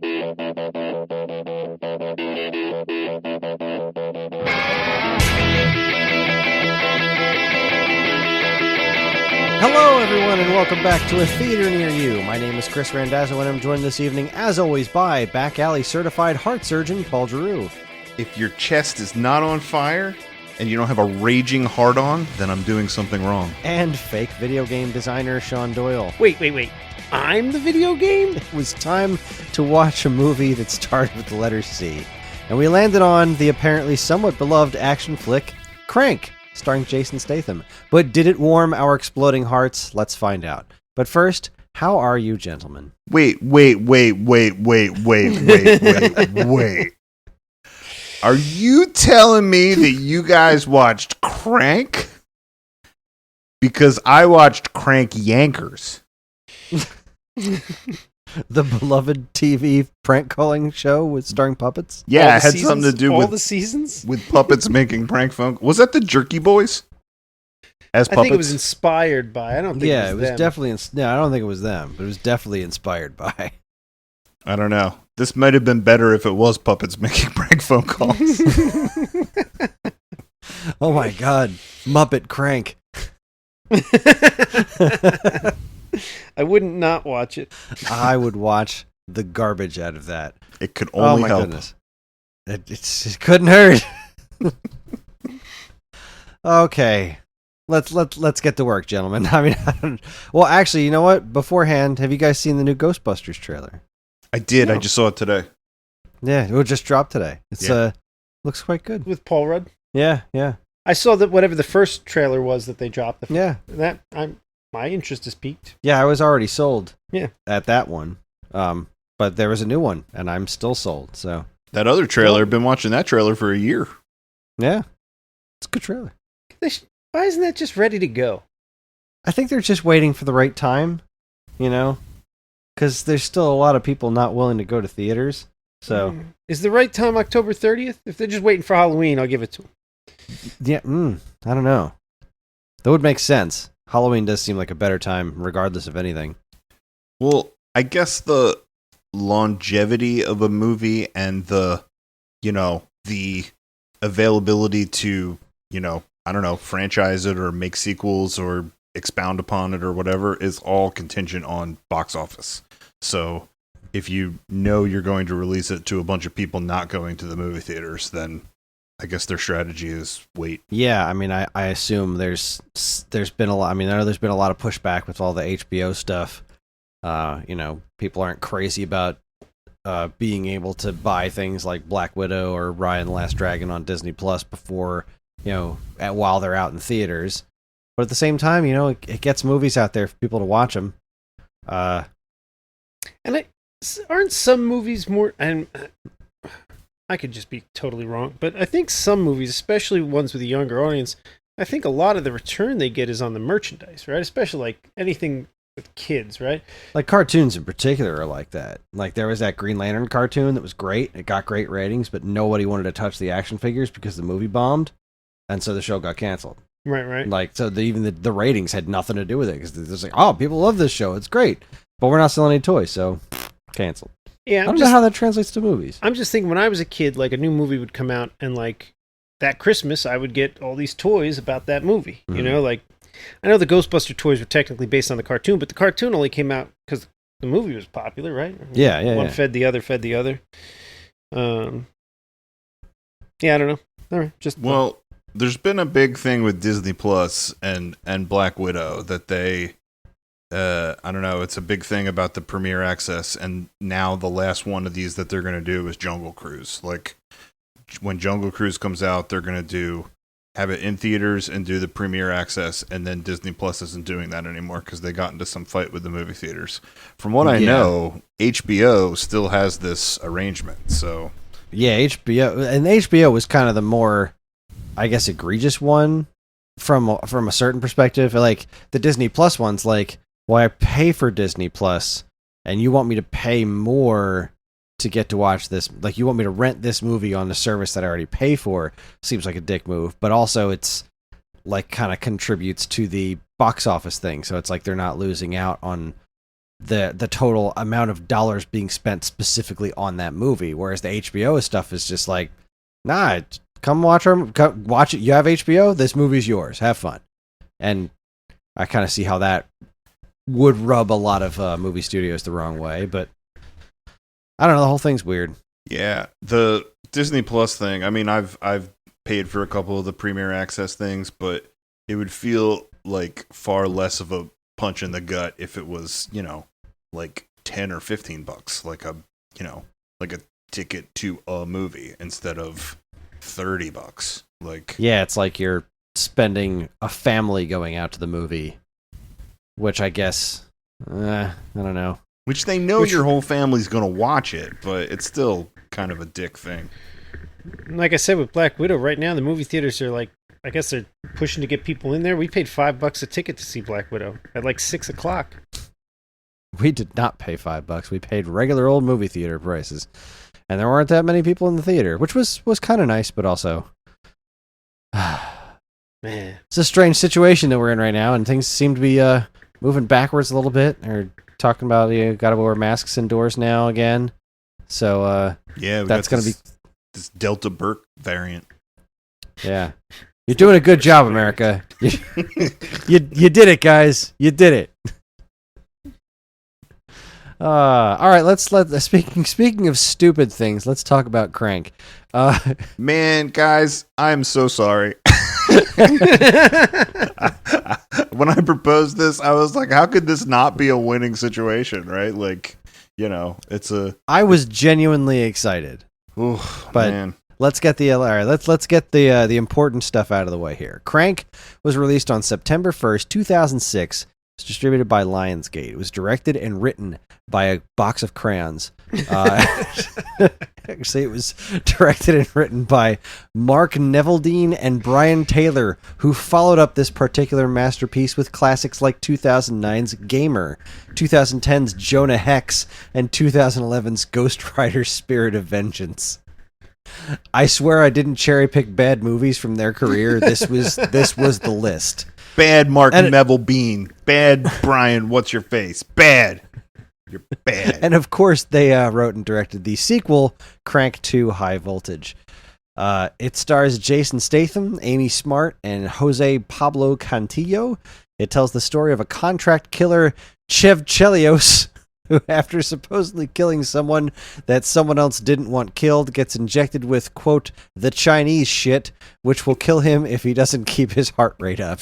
Hello, everyone, and welcome back to A Theater Near You. My name is Chris Randazzo, and I'm joined this evening, as always, by Back Alley certified heart surgeon Paul Giroux. If your chest is not on fire and you don't have a raging heart-on, then I'm doing something wrong. And fake video game designer Sean Doyle. Wait. I'm the video game? It was time to watch a movie that started with the letter C. And we landed on the apparently somewhat beloved action flick, Crank, starring Jason Statham. But did it warm our exploding hearts? Let's find out. But first, how are you, gentlemen? Wait. Are you telling me that you guys watched Crank? Because I watched Crank Yankers. The beloved TV prank calling show with starring puppets? Yeah, it had something to do all with the seasons? with puppets making prank phone. Was that the Jerky Boys? As puppets? I think it was inspired by. I don't think Yeah, it was them. definitely. No, I don't think it was them, but it was definitely inspired by. I don't know. This might have been better if it was puppets making prank phone calls. Oh my god, Muppet Crank. I wouldn't not watch it. I would watch the garbage out of that. It could only help. Goodness. It couldn't hurt. Okay. Let's get to work, gentlemen. I mean, well, actually, you know what? Beforehand, have you guys seen the new Ghostbusters trailer? I did. No. I just saw it today. Yeah, it just dropped today. It's looks quite good. With Paul Rudd? Yeah. I saw that whatever the first trailer was that they dropped. My interest is piqued. Yeah, I was already sold. Yeah. At that one. But there was a new one, and I'm still sold. So That other trailer, I've been watching that trailer for a year. yeah, it's a good trailer. Why isn't that just ready to go? I think they're just waiting for the right time, because there's still a lot of people not willing to go to theaters. So Is the right time October 30th? If they're just waiting for Halloween, I'll give it to them. yeah, I don't know. That would make sense. Halloween does seem like a better time, regardless of anything. Well, I guess the longevity of a movie and the availability to, I don't know, franchise it or make sequels or expound upon it or whatever is all contingent on box office. So if you know you're going to release it to a bunch of people not going to the movie theaters, then I guess their strategy is wait. Yeah, I mean, I assume there's been a lot. I mean, I know there's been a lot of pushback with all the HBO stuff. People aren't crazy about being able to buy things like Black Widow or Raya and the Last Dragon on Disney Plus before, while they're out in theaters. But at the same time, it gets movies out there for people to watch them. Aren't some movies more... And I could just be totally wrong, but I think some movies, especially ones with a younger audience, I think a lot of the return they get is on the merchandise, right? Especially like anything with kids, right? Like cartoons in particular are like that. Like there was that Green Lantern cartoon that was great. It got great ratings, but nobody wanted to touch the action figures because the movie bombed, and so the show got canceled. Right. Like, so even the ratings had nothing to do with it because it's like, oh, people love this show. It's great. But we're not selling any toys, so canceled. Yeah, I don't know how that translates to movies. I'm just thinking when I was a kid, like a new movie would come out, and like that Christmas, I would get all these toys about that movie. Mm-hmm. Like I know the Ghostbuster toys were technically based on the cartoon, but the cartoon only came out because the movie was popular, right? Yeah. One fed the other. Yeah, I don't know. All right, there's been a big thing with Disney Plus and Black Widow that they. I don't know. It's a big thing about the premiere access, and now the last one of these that they're going to do is Jungle Cruise. Like when Jungle Cruise comes out, they're going to have it in theaters and do the premiere access, and then Disney Plus isn't doing that anymore because they got into some fight with the movie theaters. From what I know, HBO still has this arrangement. So yeah, HBO was kind of the more, I guess, egregious one from a certain perspective. Like the Disney Plus ones, like. Well, I pay for Disney Plus, and you want me to pay more to get to watch this? Like, you want me to rent this movie on the service that I already pay for? Seems like a dick move, but also it's like kind of contributes to the box office thing. So it's like they're not losing out on the total amount of dollars being spent specifically on that movie. Whereas the HBO stuff is just like, nah, come watch it. You have HBO. This movie's yours. Have fun. And I kind of see how that would rub a lot of movie studios the wrong way, but I don't know. The whole thing's weird. Yeah, the Disney Plus thing. I mean, I've paid for a couple of the Premier Access things, but it would feel like far less of a punch in the gut if it was, like $10 or $15, like a ticket to a movie instead of $30. Like, yeah, it's like you're spending a family going out to the movie, which I guess, I don't know. Which they know your whole family's going to watch it, but it's still kind of a dick thing. Like I said with Black Widow, right now the movie theaters are like, I guess they're pushing to get people in there. We paid $5 a ticket to see Black Widow at like 6 o'clock. We did not pay $5. We paid regular old movie theater prices, and there weren't that many people in the theater, which was kind of nice, but also, Man, it's a strange situation that we're in right now, and things seem to be moving backwards a little bit. They're talking about you got to wear masks indoors now again, so yeah, that's going to be this Delta Burke variant. Yeah. You're doing a good job, America. You did it, guys. You did it. All right, speaking of stupid things, let's talk about Crank. Man, guys, I'm so sorry. When I proposed this, I was like, how could this not be a winning situation, right? Like, it's a... I was genuinely excited. Ooh, but man. Let's get let's get the important stuff out of the way here. Crank was released on September 1st, 2006. It's distributed by Lionsgate. It was directed and written by a box of crayons. Actually, it was directed and written by Mark Neveldine and Brian Taylor, who followed up this particular masterpiece with classics like 2009's Gamer, 2010's Jonah Hex, and 2011's Ghost Rider Spirit of Vengeance. I swear I didn't cherry pick bad movies from their career. This was the list. Bad Mark Neville Bean. Bad Brian, what's your face? Bad. You're bad. And of course, they wrote and directed the sequel, Crank 2 High Voltage. It stars Jason Statham, Amy Smart, and Jose Pablo Cantillo. It tells the story of a contract killer, Chev Chelios, who, after supposedly killing someone that someone else didn't want killed, gets injected with, quote, the Chinese shit, which will kill him if he doesn't keep his heart rate up.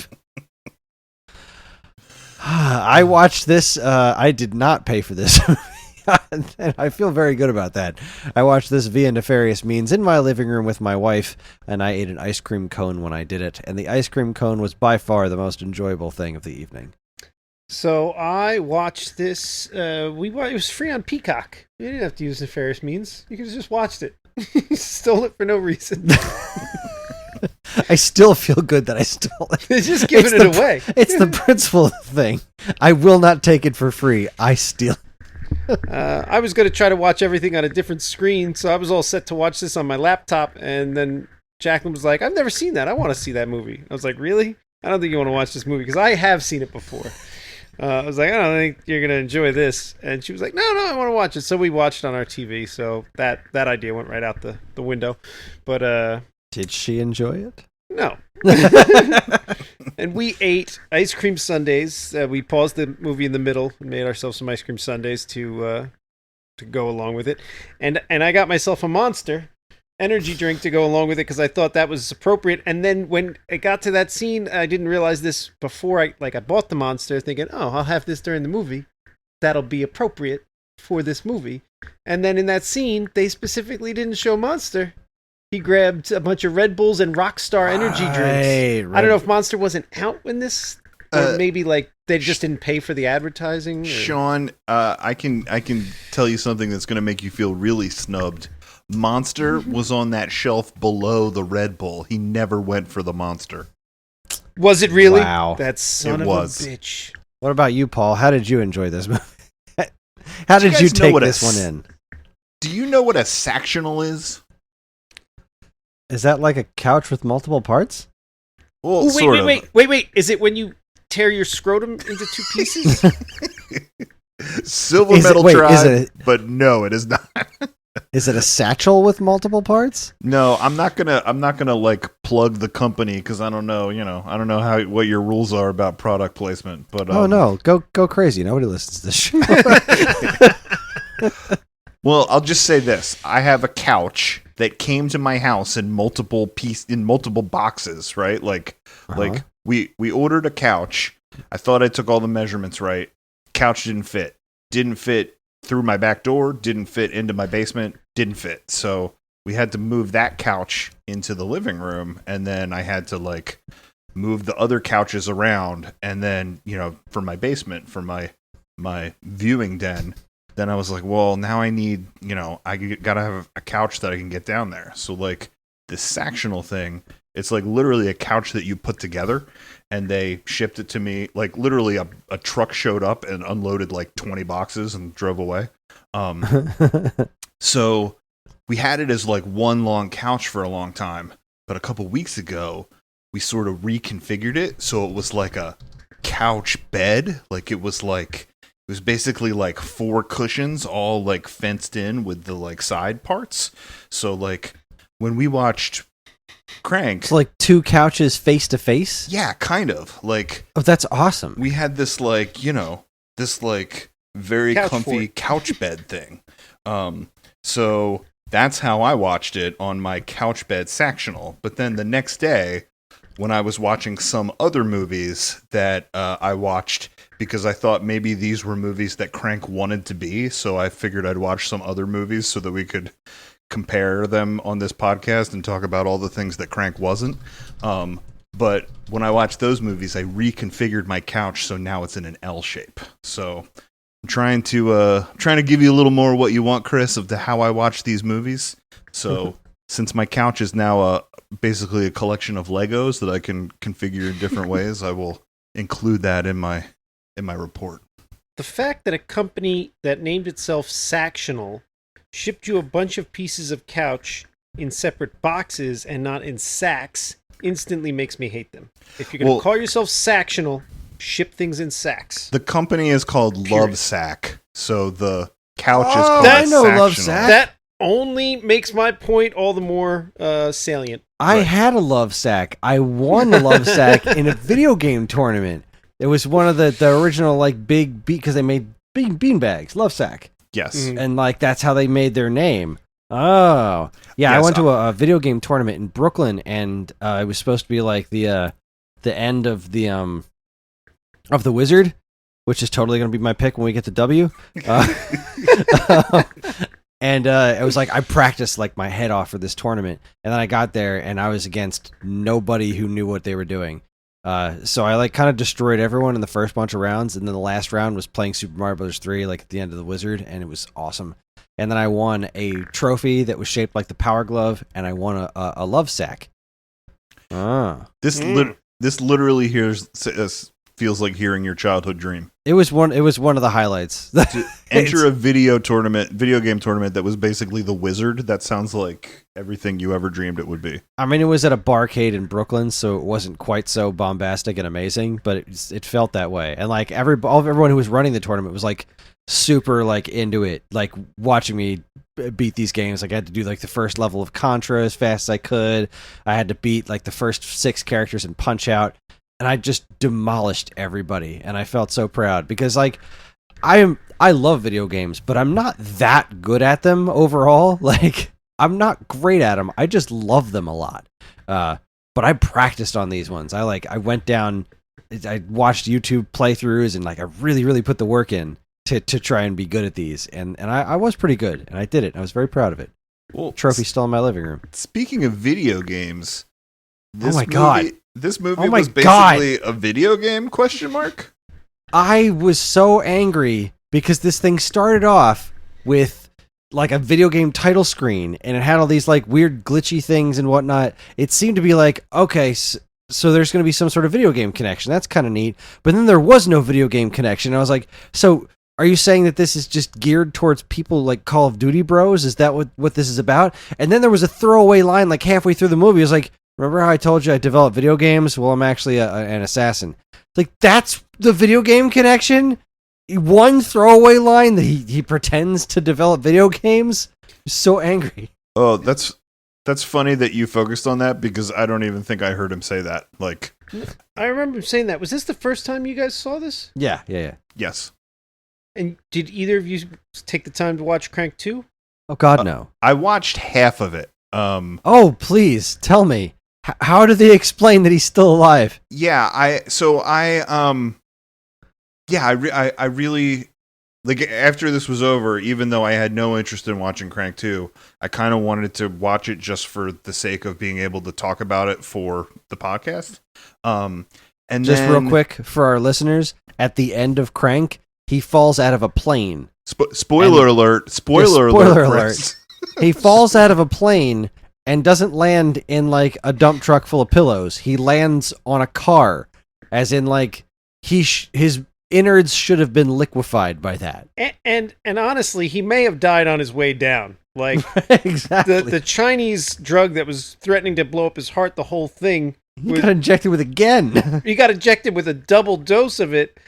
I watched this. I did not pay for this movie, and I feel very good about that. I watched this via nefarious means in my living room with my wife, and I ate an ice cream cone when I did it, and the ice cream cone was by far the most enjoyable thing of the evening. So I watched this. It was free on Peacock. You didn't have to use nefarious means. You could have just watched it. You stole it for no reason. I still feel good that I stole it. Just giving it away. It's the principle of the thing. I will not take it for free. I steal it. I was going to try to watch everything on a different screen, so I was all set to watch this on my laptop, and then Jacqueline was like, I've never seen that. I want to see that movie. I was like, really? I don't think you want to watch this movie, because I have seen it before. I was like, I don't think you're going to enjoy this. And she was like, no, I want to watch it. So we watched on our TV, so that idea went right out the window. But did she enjoy it? No. And we ate ice cream sundaes. We paused the movie in the middle and made ourselves some ice cream sundaes to go along with it. And I got myself a Monster energy drink to go along with it because I thought that was appropriate. And then when it got to that scene, I didn't realize this before I bought the Monster, thinking, oh, I'll have this during the movie. That'll be appropriate for this movie. And then in that scene, they specifically didn't show Monster. He grabbed a bunch of Red Bulls and Rockstar energy drinks. I don't know if Monster wasn't out when this, or maybe they just didn't pay for the advertising. Sean, I can tell you something that's going to make you feel really snubbed. Monster was on that shelf below the Red Bull. He never went for the Monster. Was it really? Wow. That son of a bitch. What about you, Paul? How did you enjoy this movie? How did you take this one in? Do you know what a sectional is? Is that like a couch with multiple parts? Well, wait. Is it when you tear your scrotum into two pieces? Silver Is it- Metal wait, is Tribe, it but no, it is not. Is it a satchel with multiple parts? No, I'm not gonna like plug the company because I don't know, I don't know what your rules are about product placement. But Oh no, go crazy! Nobody listens to this show. Well, I'll just say this: I have a couch that came to my house in multiple boxes, right? Like we ordered a couch. I thought I took all the measurements right. Couch didn't fit. Didn't fit through my back door, didn't fit into my basement, didn't fit. So we had to move that couch into the living room, and then I had to like move the other couches around, and then, for my basement, for my viewing den, then I was like, well, now I need, I gotta have a couch that I can get down there. So like this Sactional thing, it's like literally a couch that you put together, and they shipped it to me. Like literally a truck showed up and unloaded like 20 boxes and drove away. So we had it as like one long couch for a long time, but a couple weeks ago we sort of reconfigured it so it was like a couch bed. Like it was basically like 4 cushions all like fenced in with the like side parts. So like when we watched Crank, It's like 2 couches face to face. yeah, kind of like Oh, that's awesome. we had this like this like very Couch comfy fort. couch bed thing. So that's how I watched it on my couch bed Sactional. But then the next day, when I was watching some other movies that I watched because I thought maybe these were movies that Crank wanted to be, so I figured I'd watch some other movies so that we could compare them on this podcast and talk about all the things that Crank wasn't. But when I watched those movies, I reconfigured my couch so now it's in an L shape. So I'm trying to give you a little more what you want, Chris, of how I watch these movies. So since my couch is now basically a collection of Legos that I can configure in different ways, I will include that in my report. The fact that a company that named itself Sactional shipped you a bunch of pieces of couch in separate boxes and not in sacks instantly makes me hate them. If you're going to call yourself Sactional, ship things in sacks. The company is called Period. Love Sack, so the couch is called I know Sactional. Love Sack. That only makes my point all the more salient. I had a love sack. I won a love sack in a video game tournament. It was one of the original like big because they made bean bags, love sack. Yes. Mhm. And like that's how they made their name. Oh, yeah. I Yes, went to a video game tournament in Brooklyn, and it was supposed to be like the end of the Wizard, which is totally going to be my pick when we get to W. And it was like I practiced like my head off for this tournament, and then I got there and I was against nobody who knew what they were doing. So I like kind of destroyed everyone in the first bunch of rounds, and then the last round was playing Super Mario Bros. 3 like at the end of the Wizard, and it was awesome. And then I won a trophy that was shaped like the Power Glove, and I won a love sack. Ah. This literally feels like hearing your childhood dream. It was one of the highlights. Enter a video game tournament that was basically the Wizard. That sounds like everything you ever dreamed it would be. I mean, it was at a barcade in Brooklyn, so it wasn't quite so bombastic and amazing, but it felt that way. And like everyone who was running the tournament was like super like into it, like watching me beat these games. Like I had to do like the first level of Contra as fast as I could. I had to beat like the first 6 characters in Punch Out, and I just demolished everybody, and I felt so proud because like I love video games, but I'm not that good at them overall. Like I'm not great at them. I just love them a lot. But I practiced on these ones. I went down, I watched YouTube playthroughs, and like I really put the work in to try and be good at these. And I was pretty good, and I did it. I was very proud of it. Well, Trophy's still in my living room. Speaking of video games, God. This movie Oh my was basically a video game ? I was so angry because this thing started off with like a video game title screen, and it had all these like weird glitchy things and whatnot. It seemed to be like, okay, so there's going to be some sort of video game connection. That's kind of neat. But then there was no video game connection. I was like, so are you saying that this is just geared towards people like Call of Duty bros? Is that what this is about? And then there was a throwaway line like halfway through the movie. It was like, remember how I told you I developed video games? Well, I'm actually an assassin. Like, that's the video game connection? one throwaway line that he pretends to develop video games. So angry. Oh, that's funny that you focused on that because I don't even think I heard him say that. Like, I remember him saying that. Was this the first time you guys saw this? Yeah. yes. And did either of you take the time to watch Crank 2? Oh God, no. I watched half of it. Oh, please tell me. How do they explain that he's still alive? Yeah, I really like after this was over, even though I had no interest in watching Crank 2, I kind of wanted to watch it just for the sake of being able to talk about it for the podcast. And just then, real quick for our listeners, at the end of Crank, he falls out of a plane. Spoiler alert! Spoiler alert! Chris. He falls out of a plane and doesn't land in like a dump truck full of pillows. He lands on a car, as in like his innards should have been liquefied by that. And honestly, he may have died on his way down. Like exactly. the Chinese drug that was threatening to blow up his heart, the whole thing. He got injected with again. He got injected with a double dose of it.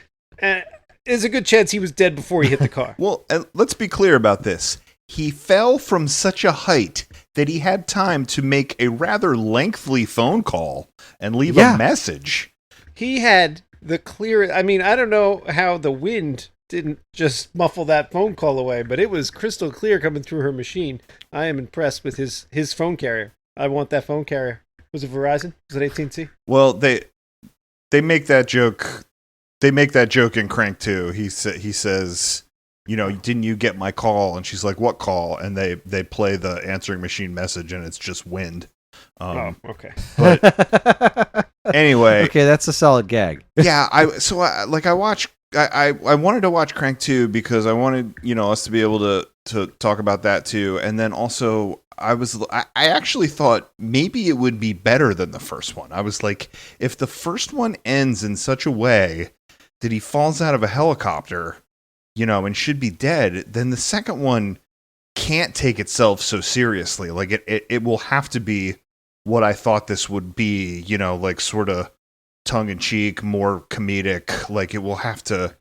There's a good chance he was dead before he hit the car. Well, and let's be clear about this. He fell from such a height that he had time to make a rather lengthy phone call and leave a message. He had the clear. I mean, I don't know how the wind didn't just muffle that phone call away, but it was crystal clear coming through her machine. I am impressed with his phone carrier. I want that phone carrier. Was it Verizon? Was it AT&T? Well, they make that joke. They make that joke in Crank 2. He says, you know, didn't you get my call? And she's like, what call? And they play the answering machine message, and it's just wind. Okay. But anyway, okay, that's a solid gag. Yeah, I wanted to watch Crank 2 because I wanted, you know, us to be able to talk about that too, and then also I actually thought maybe it would be better than the first one. I was like, if the first one ends in such a way that he falls out of a helicopter, you know, and should be dead, then the second one can't take itself so seriously. Like it will have to be what I thought this would be, you know, like sort of tongue-in-cheek, more comedic. Like it will have to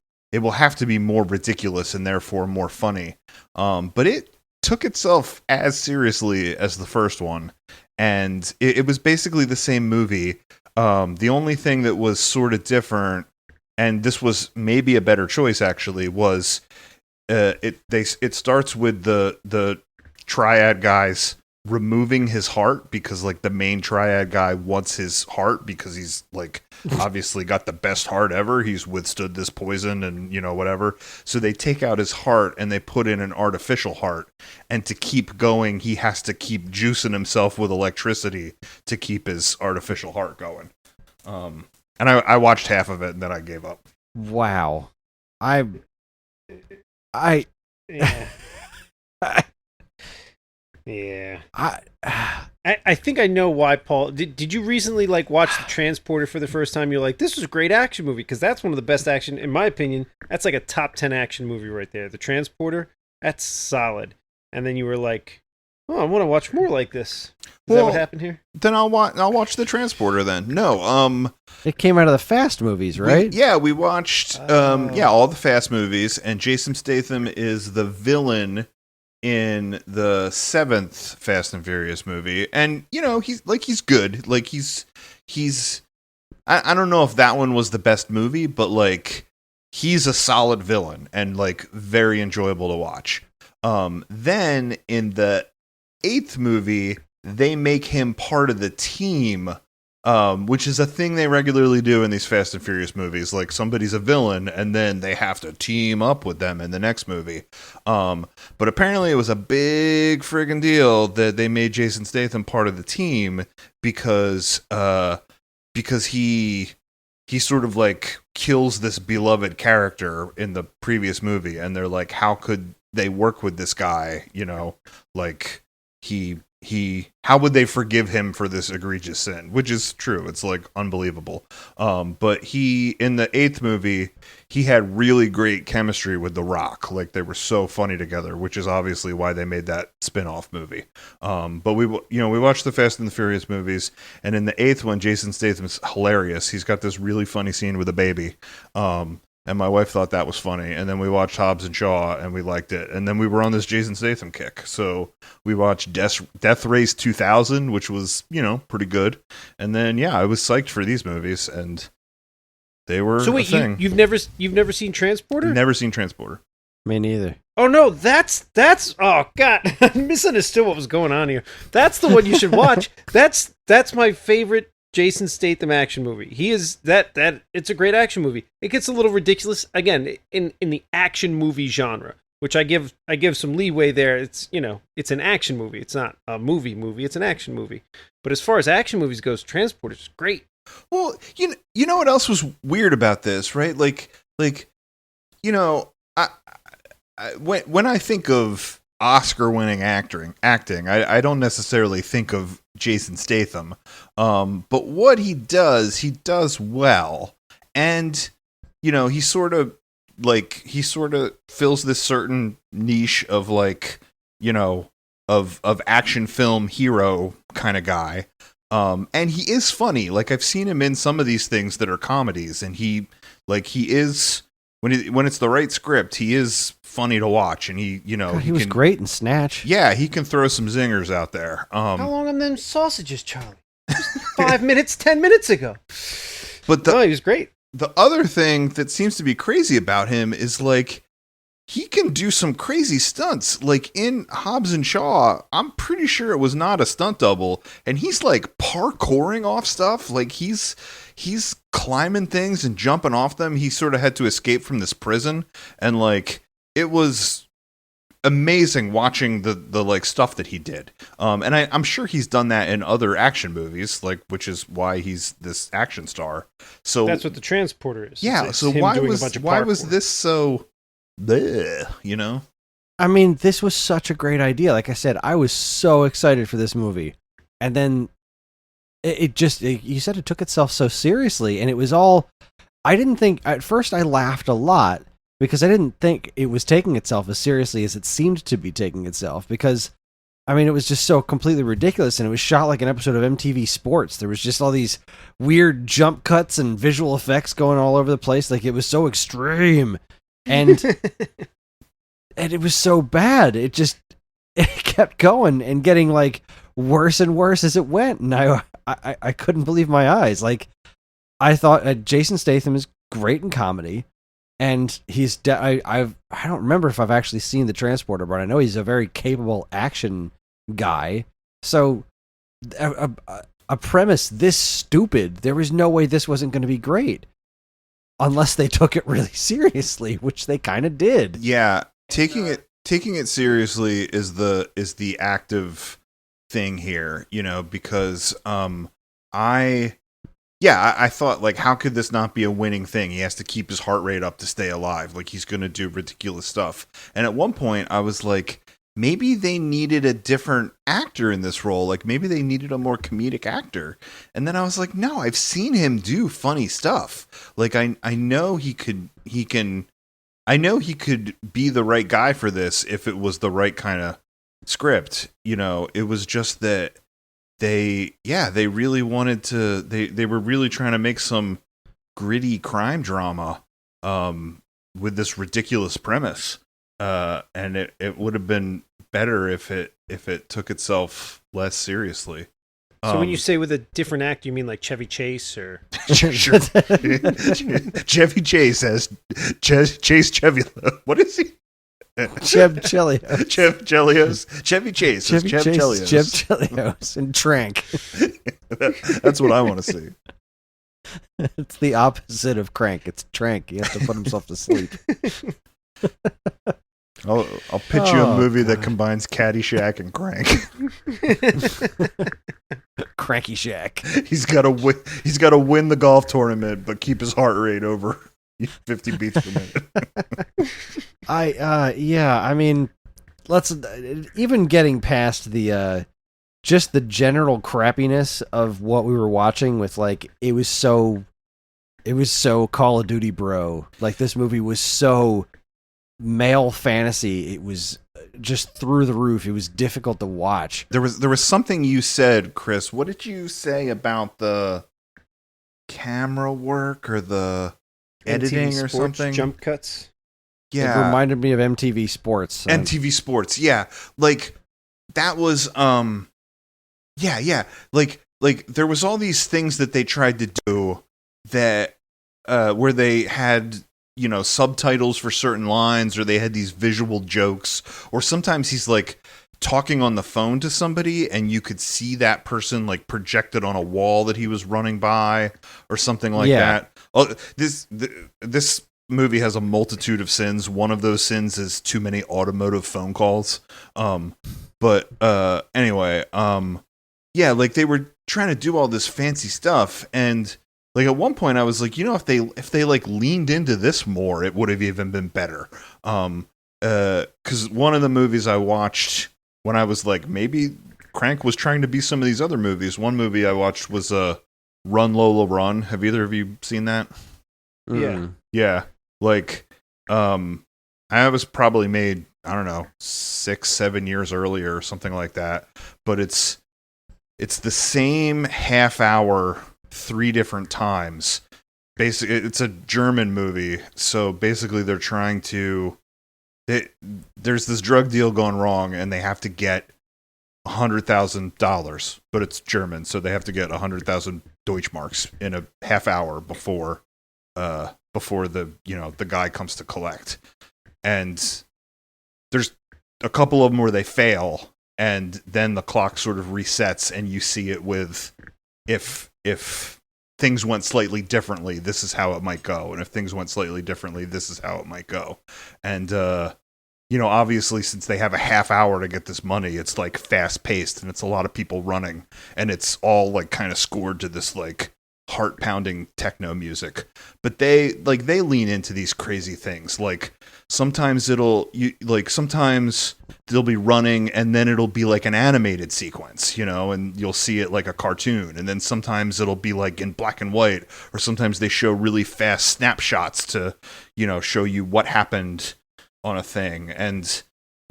be more ridiculous and therefore more funny. But it took itself as seriously as the first one, and it was basically the same movie. The only thing that was sort of different, and this was maybe a better choice actually, was it starts with the triad guys removing his heart because like the main triad guy wants his heart because he's like obviously got the best heart ever. He's withstood this poison and, you know, whatever. So they take out his heart and they put in an artificial heart. And to keep going, he has to keep juicing himself with electricity to keep his artificial heart going. And I watched half of it and then I gave up. Wow. Yeah. Yeah. I think I know why, Paul. Did you recently like watch The Transporter for the first time? You're like, this was a great action movie, because that's one of the best action, in my opinion. That's like a top 10 action movie right there. The Transporter, that's solid. And then you were like, oh, I want to watch more like this. Is that what happened here? Then I'll watch The Transporter then. No, it came out of the Fast movies, right? We watched all the Fast movies, and Jason Statham is the villain in the 7th Fast and Furious movie. And, you know, he's good. Like he's I don't know if that one was the best movie, but like he's a solid villain and like very enjoyable to watch. Then in the 8th movie, they make him part of the team, which is a thing they regularly do in these Fast and Furious movies. Like somebody's a villain and then they have to team up with them in the next movie. But apparently it was a big friggin' deal that they made Jason Statham part of the team because he sort of like kills this beloved character in the previous movie, and they're like, how could they work with this guy? You know, like how would they forgive him for this egregious sin? Which is true. It's like unbelievable. But he, in the 8th movie, he had really great chemistry with The Rock. Like they were so funny together, which is obviously why they made that spin-off movie. But we watched the Fast and the Furious movies, and in the 8th one, Jason Statham's hilarious. He's got this really funny scene with a baby. and my wife thought that was funny. And then we watched Hobbs and Shaw, and we liked it. And then we were on this Jason Statham kick, so we watched Death Race 2000, which was pretty good. And then I was psyched for these movies, and they were so. Wait, a thing. you've never seen Transporter? Never seen Transporter. Me neither. Oh no, that's oh god, I misunderstood what was going on here. That's the one you should watch. That's my favorite Jason Statham action movie. He is that it's a great action movie. It gets a little ridiculous again in the action movie genre, which I give some leeway there. It's it's an action movie. It's not a movie. It's an action movie. But as far as action movies goes, Transporter's great. Well, you know what else was weird about this, right? When I think of Oscar-winning acting, I don't necessarily think of Jason Statham. But what he does well, and he sort of fills this certain niche of of action film hero kind of guy. And he is funny. Like, I've seen him in some of these things that are comedies, and he is when it's the right script, he is funny to watch, and he was great in Snatch. Yeah, he can throw some zingers out there. How long on them sausages, Charlie? Just 5 minutes, 10 minutes ago. But he was great. The other thing that seems to be crazy about him is he can do some crazy stunts. Like in Hobbs and Shaw, I'm pretty sure it was not a stunt double, and he's parkouring off stuff. Like he's climbing things and jumping off them. He sort of had to escape from this prison, and it was amazing watching the stuff that he did. And I'm sure he's done that in other action movies, which is why he's this action star. So that's what the Transporter is. Yeah. So why was this so? Bleh, I mean, this was such a great idea. Like I said, I was so excited for this movie, and then you said it took itself so seriously, and it was all. I didn't think at first. I laughed a lot because I didn't think it was taking itself as seriously as it seemed to be taking itself. Because I mean, it was just so completely ridiculous, and it was shot like an episode of MTV Sports. There was just all these weird jump cuts and visual effects going all over the place. Like, it was so extreme. And it was so bad. It kept going and getting worse and worse as it went. And I couldn't believe my eyes. I thought Jason Statham is great in comedy, and I don't remember if I've actually seen The Transporter, but I know he's a very capable action guy. So a premise this stupid, there was no way this wasn't going to be great. Unless they took it really seriously, which they kind of did. Yeah, taking it seriously is the active thing here, because I thought how could this not be a winning thing? He has to keep his heart rate up to stay alive. He's going to do ridiculous stuff. And at one point I was maybe they needed a different actor in this role. Maybe they needed a more comedic actor. And then I was no, I've seen him do funny stuff. I know he could be the right guy for this if it was the right kind of script. It was just that they really wanted to, they were really trying to make some gritty crime drama with this ridiculous premise. And it would have been better if it took itself less seriously. So when you say with a different actor, you mean Chevy Chase or? Sure. Chevy Chase as Chase Chevy. What is he? Cheb Chelios. Cheb Chelios. Chevy Chase as Cheb Chelios. Cheb Chelios and Trank. That's what I want to see. It's the opposite of Crank. It's Trank. He has to put himself to sleep. I'll pitch you a movie that combines Caddyshack and Crank. Cranky Shack. He's got to win the golf tournament, but keep his heart rate over 50 beats per minute. I mean, let's even getting past the just the general crappiness of what we were watching with it was so Call of Duty bro. This movie was so male fantasy. It was just through the roof. It was difficult to watch. There was something you said, Chris. What did you say about the camera work or the editing MTV or Sports, something. Jump cuts. Yeah, It reminded me of MTV Sports. MTV Sports. Yeah, like that was yeah. Like there was all these things that they tried to do that where they had subtitles for certain lines, or they had these visual jokes, or sometimes he's like talking on the phone to somebody and you could see that person like projected on a wall that he was running by or something like that. Oh, this movie has a multitude of sins. One of those sins is too many automotive phone calls. But anyway, yeah, like they were trying to do all this fancy stuff, and like at one point I was like, if they like leaned into this more, it would have even been better. Because one of the movies I watched when I was like, maybe Crank was trying to be some of these other movies. One movie I watched was Run Lola Run. Have either of you seen that? Yeah. Yeah. Like, I was probably made, I don't know, 6-7 years earlier or something like that. But it's the same half hour 3 different times. Basically, it's a German movie, so basically they're trying to. There's this drug deal going wrong, and they have to get $100,000, but it's German, so they have to get 100,000 Deutschmarks in a half hour before the the guy comes to collect. And there's a couple of them where they fail, and then the clock sort of resets, and you see it with if things went slightly differently, this is how it might go, and if things went slightly differently, this is how it might go. And obviously, since they have a half hour to get this money, it's like fast paced, and it's a lot of people running, and it's all like kind of scored to this like heart pounding techno music. But they lean into these crazy things. Like sometimes sometimes they'll be running and then it'll be like an animated sequence, and you'll see it like a cartoon. And then sometimes it'll be like in black and white, or sometimes they show really fast snapshots to, show you what happened on a thing. And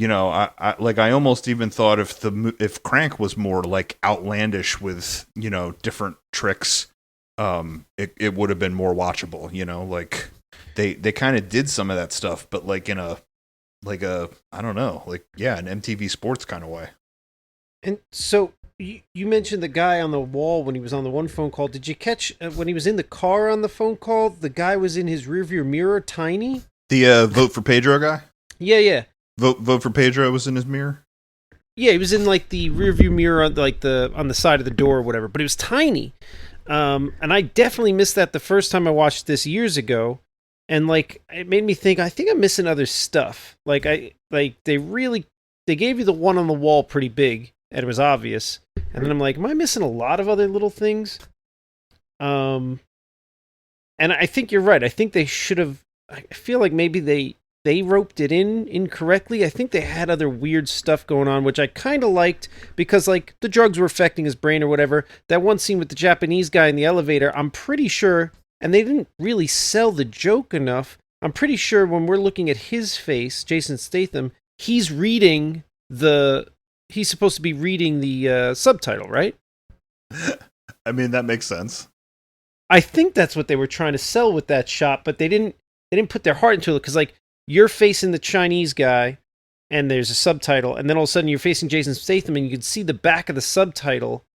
I almost even thought if Crank was more like outlandish with different tricks, it would have been more watchable. Like they kind of did some of that stuff, but like in a I don't know, like an MTV Sports kind of way. And so you mentioned the guy on the wall when he was on the one phone call. Did you catch when he was in the car on the phone call? The guy was in his rearview mirror, tiny. The vote for Pedro guy. Yeah. Vote for Pedro was in his mirror. Yeah, he was in like the rearview mirror on on the side of the door or whatever, but it was tiny. And I definitely missed that the first time I watched this years ago, and like it made me think I think I'm missing other stuff. Like they gave you the one on the wall pretty big, and it was obvious. And then I'm like, am I missing a lot of other little things? And I think you're right. I think they should have. I feel like maybe they roped it in incorrectly. I think they had other weird stuff going on, which I kind of liked because like the drugs were affecting his brain or whatever. That one scene with the Japanese guy in the elevator, I'm pretty sure, and they didn't really sell the joke enough. I'm pretty sure when we're looking at his face, Jason Statham, he's supposed to be reading the subtitle, right? I mean, that makes sense. I think that's what they were trying to sell with that shot, but they didn't put their heart into it because like you're facing the Chinese guy and there's a subtitle, and then all of a sudden you're facing Jason Statham and you can see the back of the subtitle.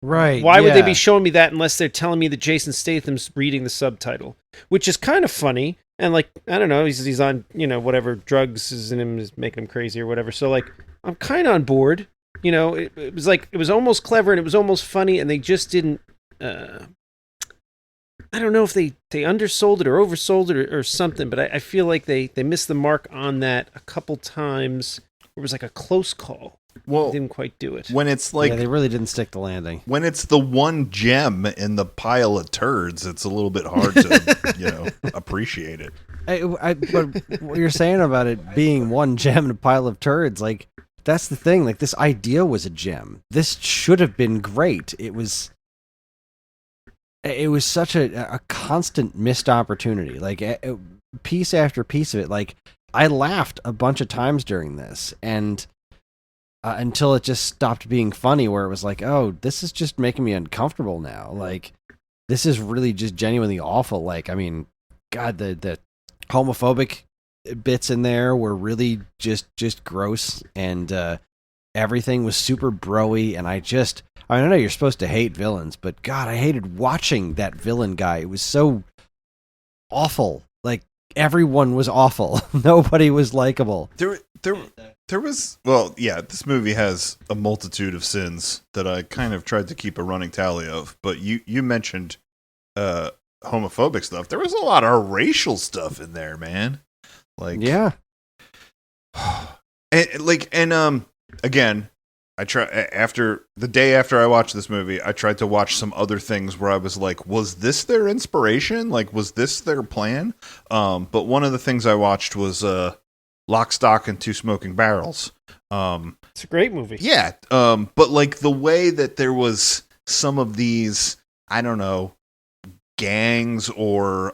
Right. Why would they be showing me that unless they're telling me that Jason Statham's reading the subtitle? Which is kind of funny. And like, I don't know, he's on, whatever drugs is in him is making him crazy or whatever. So like, I'm kind of on board. It was like, it was almost clever and it was almost funny, and they just didn't, I don't know if they undersold it or oversold it or something, but I feel like they missed the mark on that a couple times. It was like a close call. Well, they didn't quite do it. When it's like, they really didn't stick the landing. When it's the one gem in the pile of turds, it's a little bit hard to appreciate it. But what you're saying about it being one gem in a pile of turds, like that's the thing. Like this idea was a gem. This should have been great. It was such a constant missed opportunity. Like piece after piece of it. Like I laughed a bunch of times during this, and until it just stopped being funny, where it was like, oh, this is just making me uncomfortable now. Like this is really just genuinely awful. Like, I mean, God, the homophobic bits in there were really just gross, and everything was super broy, and I know you're supposed to hate villains, but God, I hated watching that villain guy. It was so awful. Like, everyone was awful. Nobody was likable. There was, well, yeah, this movie has a multitude of sins that I kind of tried to keep a running tally of, but you mentioned homophobic stuff. There was a lot of racial stuff in there, man. Like, yeah. And again, I the day after I watched this movie, I tried to watch some other things where I was like, was this their inspiration? Like, was this their plan? But one of the things I watched was Lock, Stock, and Two Smoking Barrels. It's a great movie. Yeah. But like the way that there was some of these, I don't know, gangs or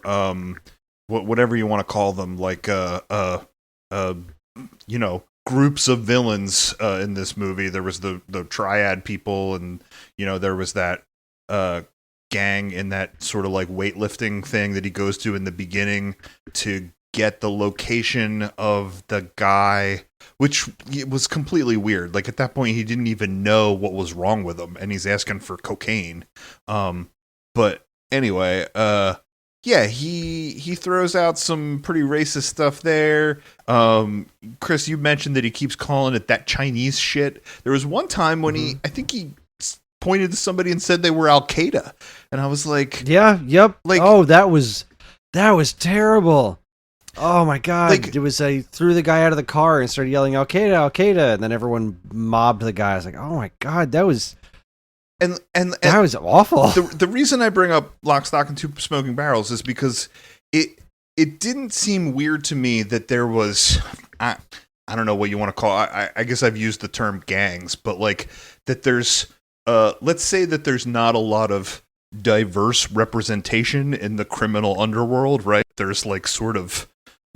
whatever you want to call them, like you know, groups of villains in this movie. There was the triad people, and you know, there was that gang in that sort of like weightlifting thing that he goes to in the beginning to get the location of the guy, which was completely weird. Like at that point, he didn't even know what was wrong with him, and he's asking for cocaine. But anyway, yeah, he throws out some pretty racist stuff there. Chris, you mentioned that he keeps calling it that Chinese shit. There was one time when I think he pointed to somebody and said they were Al Qaeda, and I was like, yeah, yep, like, oh, that was terrible. Oh my God! Like, it was threw the guy out of the car and started yelling Al Qaeda, Al Qaeda, and then everyone mobbed the guy. I was like, oh my God, that was. And that was awful. The reason I bring up Lock, Stock, and Two Smoking Barrels is because it didn't seem weird to me that there was, I don't know what you want to call it. I guess I've used the term gangs, but like that there's let's say that there's not a lot of diverse representation in the criminal underworld, right? There's like sort of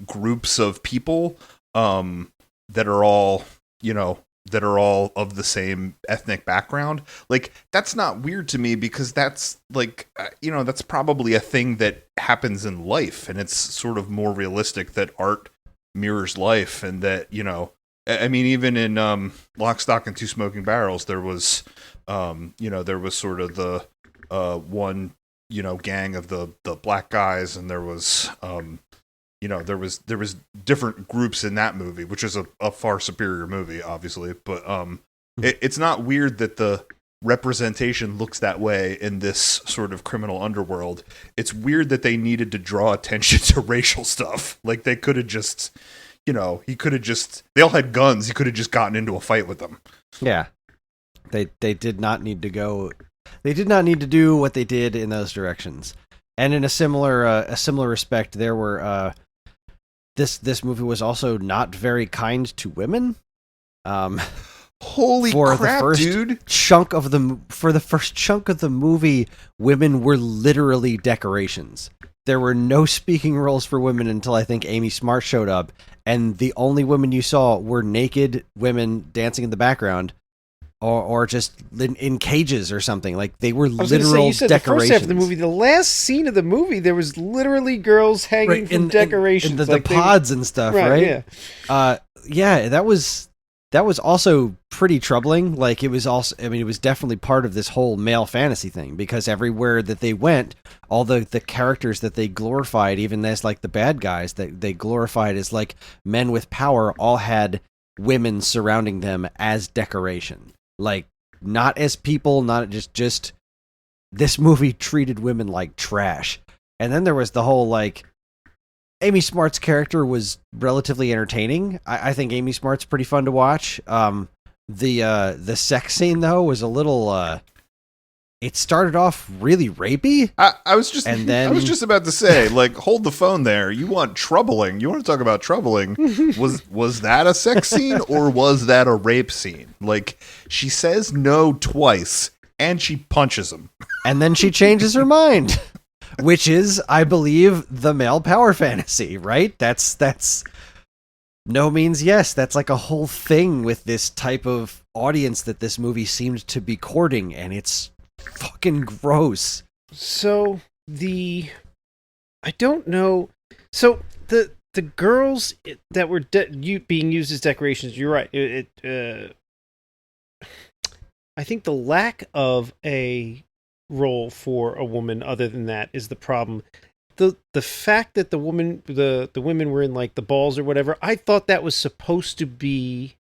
groups of people that are all, you know, that are all of the same ethnic background. Like, that's not weird to me because that's like, you know, that's probably a thing that happens in life, and it's sort of more realistic that art mirrors life, and that, you know, I mean, even in Lock, Stock, and Two Smoking Barrels, there was, you know, there was sort of the one, you know, gang of the black guys, and there was, you know, there was different groups in that movie, which is a far superior movie, obviously. But it's not weird that the representation looks that way in this sort of criminal underworld. It's weird that they needed to draw attention to racial stuff. Like, they could have just, you know, they all had guns. He could have just gotten into a fight with them. Yeah. They did not need to go. They did not need to do what they did in those directions. And in a similar respect, there were this movie was also not very kind to women. Holy crap, dude! For the first chunk of the movie, women were literally decorations. There were no speaking roles for women until I think Amy Smart showed up, and the only women you saw were naked women dancing in the background. Or just in cages or something. Like, they were literal you said decorations. The first half of the movie, the last scene of the movie, there was literally girls hanging from decorations, in the pods and stuff, right? Yeah, yeah. That was also pretty troubling. Like, it was also, I mean, it was definitely part of this whole male fantasy thing, because everywhere that they went, all the characters that they glorified, even as like the bad guys that they glorified as like men with power, all had women surrounding them as decoration. Like, not as people, not just this movie treated women like trash. And then there was the whole, like, Amy Smart's character was relatively entertaining. I think Amy Smart's pretty fun to watch. The sex scene, though, was a little it started off really rapey. I was just about to say, like, hold the phone there. You want troubling? You want to talk about troubling? Was that a sex scene, or was that a rape scene? Like, she says no twice, and she punches him, and then she changes her mind, which is, I believe, the male power fantasy, right? That's no means yes. That's like a whole thing with this type of audience that this movie seemed to be courting, and it's fucking gross. So I don't know. So the girls that were being used as decorations, you're right. I think the lack of a role for a woman other than that is the problem. The fact that the women were in like the balls or whatever, I thought that was supposed to be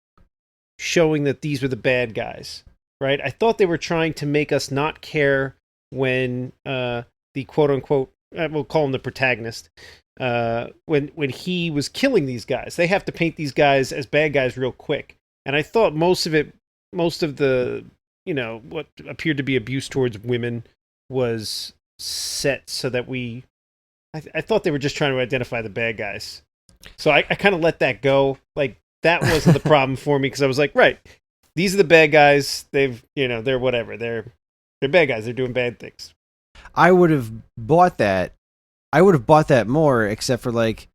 showing that these were the bad guys, right? I thought they were trying to make us not care when the quote unquote, we'll call him the protagonist, when he was killing these guys. They have to paint these guys as bad guys real quick, and I thought most of the what appeared to be abuse towards women was set so that I thought they were just trying to identify the bad guys. So I kind of let that go. Like, that wasn't the problem for me, because I was like, right, these are the bad guys. They're whatever. They're bad guys. They're doing bad things. I would have bought that. I would have bought that more, except for, like,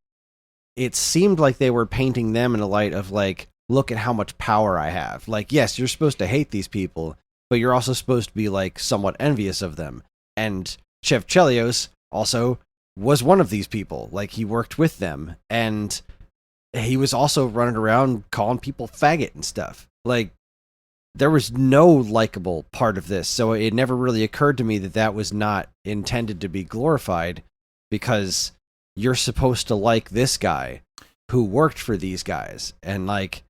it seemed like they were painting them in a light of, like, look at how much power I have. Like, yes, you're supposed to hate these people, but you're also supposed to be, like, somewhat envious of them. And Chef Chelios also was one of these people. Like, he worked with them, and he was also running around calling people faggot and stuff. Like, there was no likable part of this, so it never really occurred to me that that was not intended to be glorified, because you're supposed to like this guy who worked for these guys, and, like,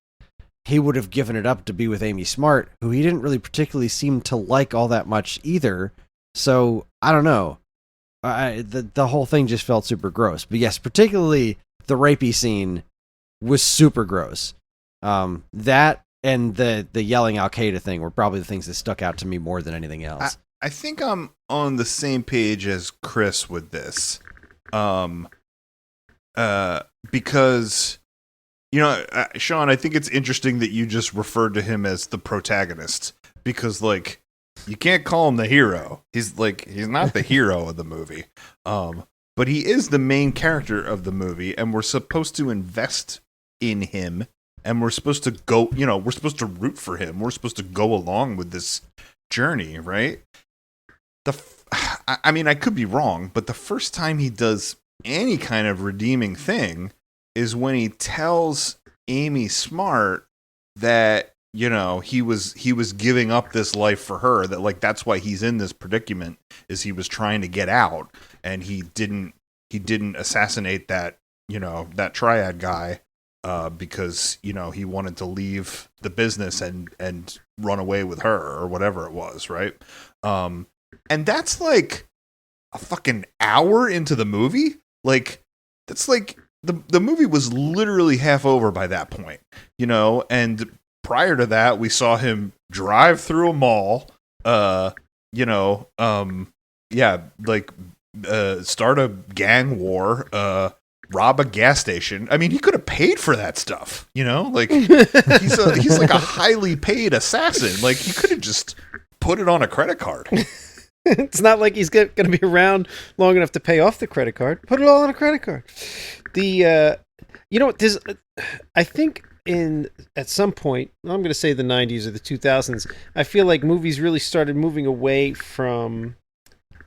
he would have given it up to be with Amy Smart, who he didn't really particularly seem to like all that much either. So I don't know. The whole thing just felt super gross. But yes, particularly the rapey scene was super gross. That and the yelling Al Qaeda thing were probably the things that stuck out to me more than anything else. I think I'm on the same page as Chris with this. Because, Sean, I think it's interesting that you just referred to him as the protagonist, because, like, you can't call him the hero. He's not the hero of the movie. But he is the main character of the movie, and we're supposed to invest in him, and we're supposed to go, we're supposed to root for him. We're supposed to go along with this journey, right? I mean, I could be wrong, but the first time he does any kind of redeeming thing is when he tells Amy Smart that, he was giving up this life for her, that, like, that's why he's in this predicament, is he was trying to get out, and he didn't assassinate that, that triad guy, because, he wanted to leave the business and run away with her, or whatever it was, right? And that's like a fucking hour into the movie. Like, that's like the movie was literally half over by that point, and prior to that, we saw him drive through a mall, start a gang war, rob a gas station. I mean, he could have paid for that stuff, like he's like a highly paid assassin. Like, he could have just put it on a credit card. It's not like he's going to be around long enough to pay off the credit card. Put it all on a credit card. I think at some point, I'm going to say the 90s or the 2000s, I feel like movies really started moving away from.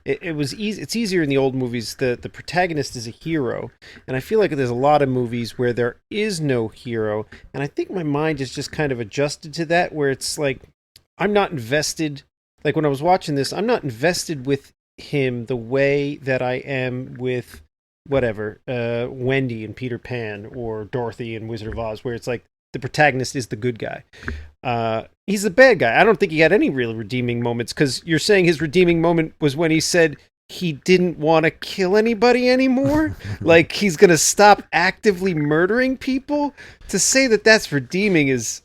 It was easy. It's easier in the old movies. The protagonist is a hero, and I feel like there's a lot of movies where there is no hero, and I think my mind is just kind of adjusted to that, where it's like I'm not invested. Like, when I was watching this, I'm not invested with him the way that I am with whatever, Wendy and Peter Pan, or Dorothy and Wizard of Oz, where it's like the protagonist is the good guy. He's the bad guy. I don't think he had any real redeeming moments, because you're saying his redeeming moment was when he said he didn't want to kill anybody anymore. Like, he's going to stop actively murdering people. To say that that's redeeming is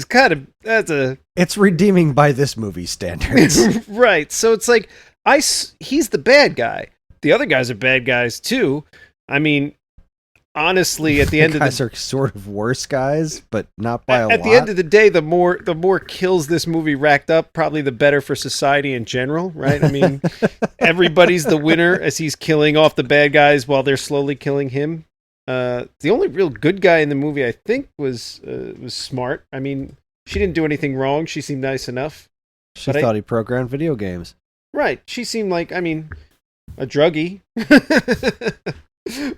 kind of, it's redeeming by this movie standards. Right. So it's like, he's the bad guy. The other guys are bad guys too. I mean, honestly, at the end of the guys are sort of worse guys, but not by a lot. At the end of the day, the more kills this movie racked up, probably the better for society in general, right? I mean, everybody's the winner as he's killing off the bad guys while they're slowly killing him. The only real good guy in the movie, I think, was Smart. I mean, she didn't do anything wrong. She seemed nice enough. She thought he programmed video games. Right. She seemed like, I mean, a druggie.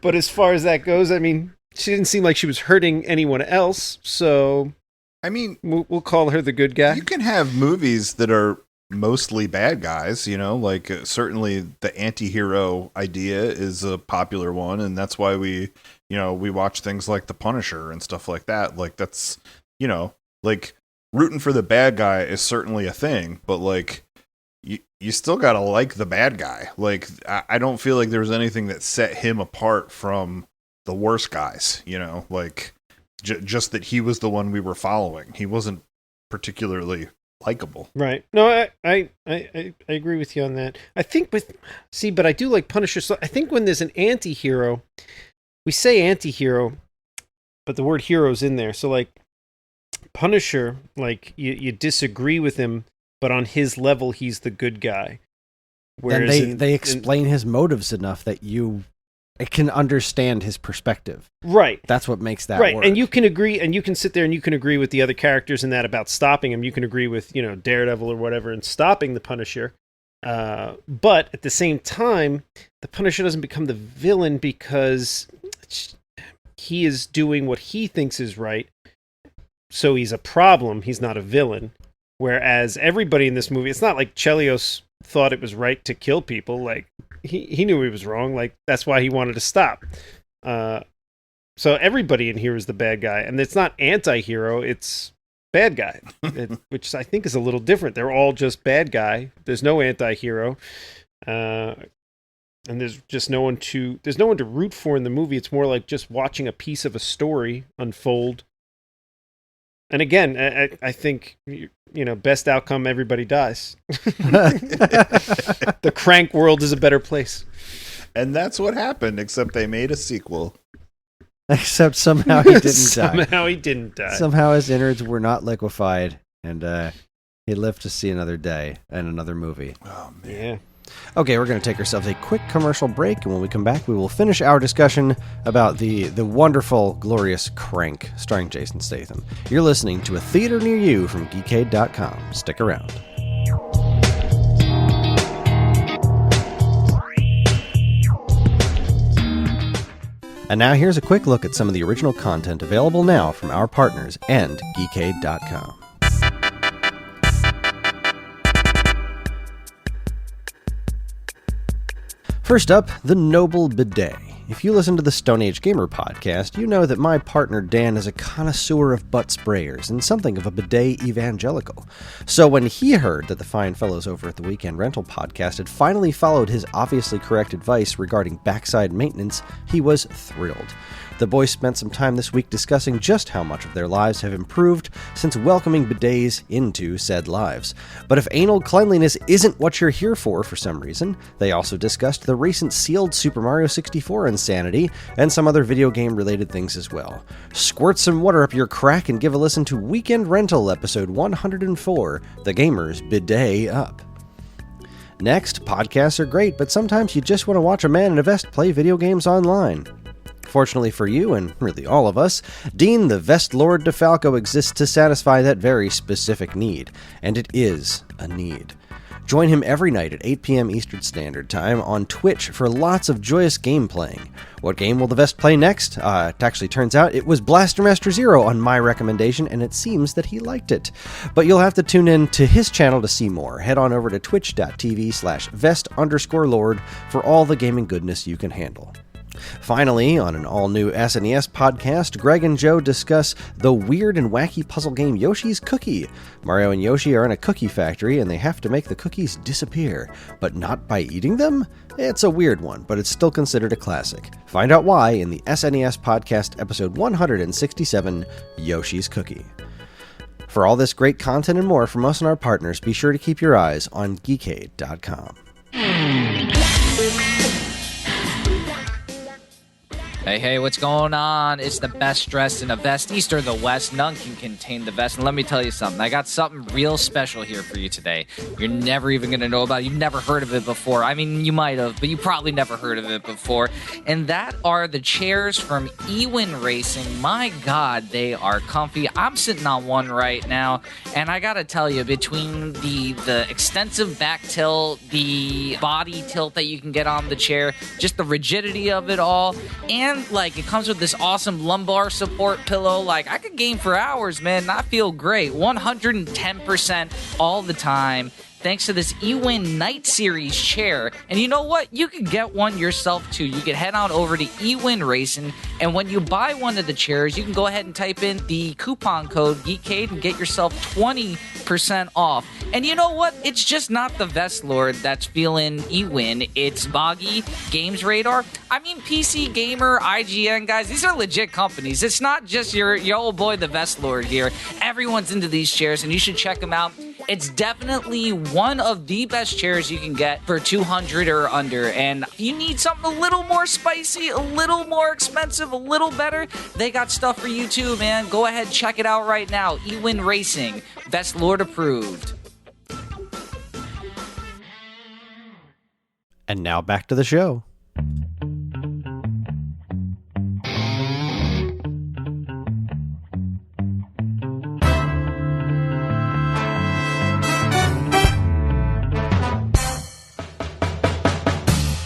But as far as that goes, I mean, she didn't seem like she was hurting anyone else, so I mean, we'll call her the good guy. you can have movies that are mostly bad guys, like certainly the anti-hero idea is a popular one, and that's why we watch things like The Punisher and stuff like that. Like that's, like rooting for the bad guy is certainly a thing, but like you still gotta like the bad guy. Like I don't feel like there was anything that set him apart from the worst guys, like just that he was the one we were following. He wasn't particularly likable. Right. No, I agree with you on that. I think but I do like Punisher. So I think when there's an anti-hero, we say anti-hero, but the word hero's in there. So like Punisher, like you disagree with him, but on his level, he's the good guy. Whereas they explain his motives enough that you can understand his perspective. Right. That's what makes that right. work. And you can agree, and you can sit there and you can agree with the other characters in that about stopping him. You can agree with, Daredevil or whatever and stopping the Punisher. But at the same time, the Punisher doesn't become the villain because he is doing what he thinks is right. So he's a problem. He's not a villain. Whereas everybody in this movie, it's not like Chelios thought it was right to kill people. Like he knew he was wrong. Like that's why he wanted to stop. So everybody in here is the bad guy, and it's not anti-hero, it's bad guy, which I think is a little different. They're all just bad guy. There's no anti-hero, and there's just no one to root for in the movie. It's more like just watching a piece of a story unfold. And again, I think best outcome, everybody dies. The crank world is a better place. And that's what happened, except they made a sequel. Except somehow he didn't die. Somehow he didn't die. Somehow his innards were not liquefied, and he lived to see another day and another movie. Oh, man. Yeah. Okay, we're going to take ourselves a quick commercial break, and when we come back, we will finish our discussion about the wonderful, glorious Crank, starring Jason Statham. You're listening to A Theater Near You from Geekade.com. Stick around. And now here's a quick look at some of the original content available now from our partners and Geekade.com. First up, the Noble Bidet. If you listen to the Stone Age Gamer podcast, you know that my partner Dan is a connoisseur of butt sprayers and something of a bidet evangelical. So when he heard that the fine fellows over at the Weekend Rental podcast had finally followed his obviously correct advice regarding backside maintenance, he was thrilled. The boys spent some time this week discussing just how much of their lives have improved since welcoming bidets into said lives. But if anal cleanliness isn't what you're here for some reason, they also discussed the recent sealed Super Mario 64 insanity and some other video game related things as well. Squirt some water up your crack and give a listen to Weekend Rental episode 104, The Gamer's Bidet Up. Next, podcasts are great, but sometimes you just want to watch a man in a vest play video games online. Fortunately for you, and really all of us, Dean the Vest Lord DeFalco exists to satisfy that very specific need, and it is a need. Join him every night at 8 p.m. Eastern Standard Time on Twitch for lots of joyous game playing. What game will the Vest play next? It actually turns out it was Blaster Master Zero on my recommendation, and it seems that he liked it. But you'll have to tune in to his channel to see more. Head on over to twitch.tv/vest_lord for all the gaming goodness you can handle. Finally, on an all-new SNES podcast, Greg and Joe discuss the weird and wacky puzzle game Yoshi's Cookie. Mario and Yoshi are in a cookie factory, and they have to make the cookies disappear. But not by eating them? It's a weird one, but it's still considered a classic. Find out why in the SNES podcast episode 167, Yoshi's Cookie. For all this great content and more from us and our partners, be sure to keep your eyes on Geekade.com. Hey, what's going on? It's the best dressed in a vest, east or the west. None can contain the vest. And let me tell you something. I got something real special here for you today. You're never even going to know about it. You've never heard of it before. I mean, you might have, but you probably never heard of it before. And that are the chairs from Ewin Racing. My God, they are comfy. I'm sitting on one right now. And I got to tell you, between the extensive back tilt, the body tilt that you can get on the chair, just the rigidity of it all, and like it comes with this awesome lumbar support pillow. Like I could game for hours, man. And I feel great. 110% all the time. Thanks to this Ewin Night Series chair. And you know what? You can get one yourself too. You can head on over to Ewin Racing, and when you buy one of the chairs, you can go ahead and type in the coupon code Geekade and get yourself 20% off. And you know what? It's just not the Vest Lord that's feeling Ewin. It's Boggy, Games Radar. I mean, PC Gamer, IGN, guys. These are legit companies. It's not just your old boy, the Vest Lord here. Everyone's into these chairs, and you should check them out. It's definitely one of the best chairs you can get for $200 or under. And if you need something a little more spicy, a little more expensive, a little better, they got stuff for you too, man. Go ahead, check it out right now. Ewin Racing, Vest Lord approved. And now back to the show.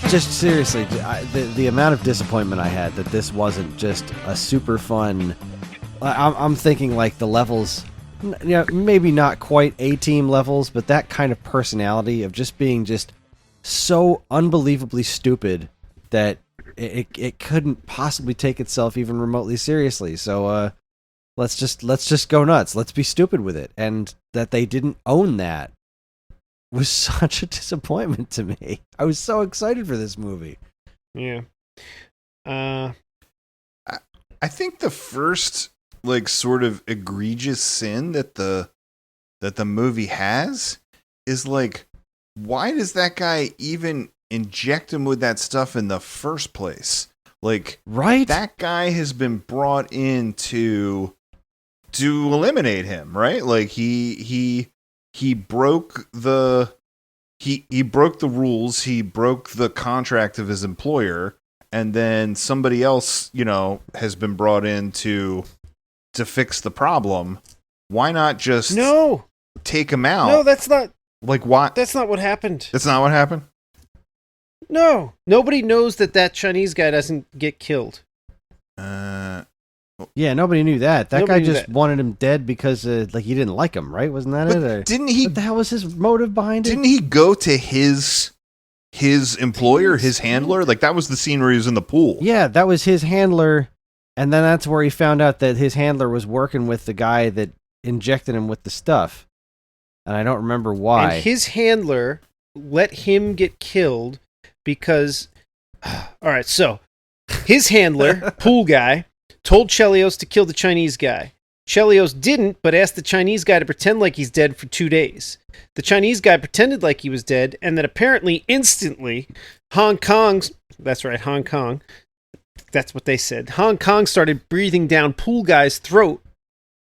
Just seriously, the amount of disappointment I had that this wasn't just a super fun. I'm thinking like the levels, maybe not quite A-team levels, but that kind of personality of just being just so unbelievably stupid that it couldn't possibly take itself even remotely seriously. So let's just go nuts. Let's be stupid with it. And that they didn't own that was such a disappointment to me. I was so excited for this movie. Yeah. I think the first like sort of egregious sin that the movie has is like, why does that guy even inject him with that stuff in the first place? Like, right? That guy has been brought in to eliminate him, right? Like he broke the he broke the rules, he broke the contract of his employer, and then somebody else, has been brought in to fix the problem. Why not just take him out? No, that's not. Like, why? That's not what happened. That's not what happened? No. Nobody knows that Chinese guy doesn't get killed. Yeah, nobody knew that. That Nobody guy knew just that. wanted him dead because like he didn't like him, right? Wasn't that But it? Or, didn't he? what the hell was his motive behind it? Didn't he go to his employer, his handler? Like, that was the scene where he was in the pool. Yeah, that was his handler, and then that's where he found out that his handler was working with the guy that injected him with the stuff. And I don't remember why. And his handler let him get killed because... All right, so his handler, pool guy, told Chelios to kill the Chinese guy. Chelios didn't, but asked the Chinese guy to pretend like he's dead for 2 days. The Chinese guy pretended like he was dead, and then apparently instantly, Hong Kong, that's what they said, Hong Kong started breathing down pool guy's throat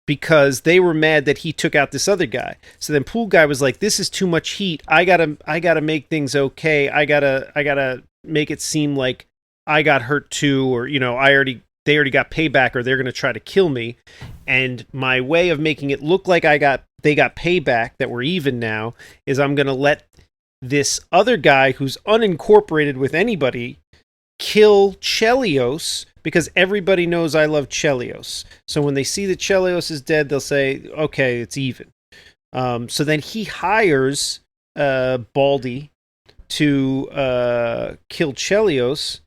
because they were mad that he took out this other guy. So then pool guy was like, this is too much heat. I gotta make things okay. I gotta make it seem like I got hurt too, or, they already got payback, or they're going to try to kill me. And my way of making it look like they got payback, that we're even now, is I'm going to let this other guy who's unincorporated with anybody kill Chelios, because everybody knows I love Chelios. So when they see that Chelios is dead, they'll say, okay, it's even. So then he hires Baldy to kill Chelios.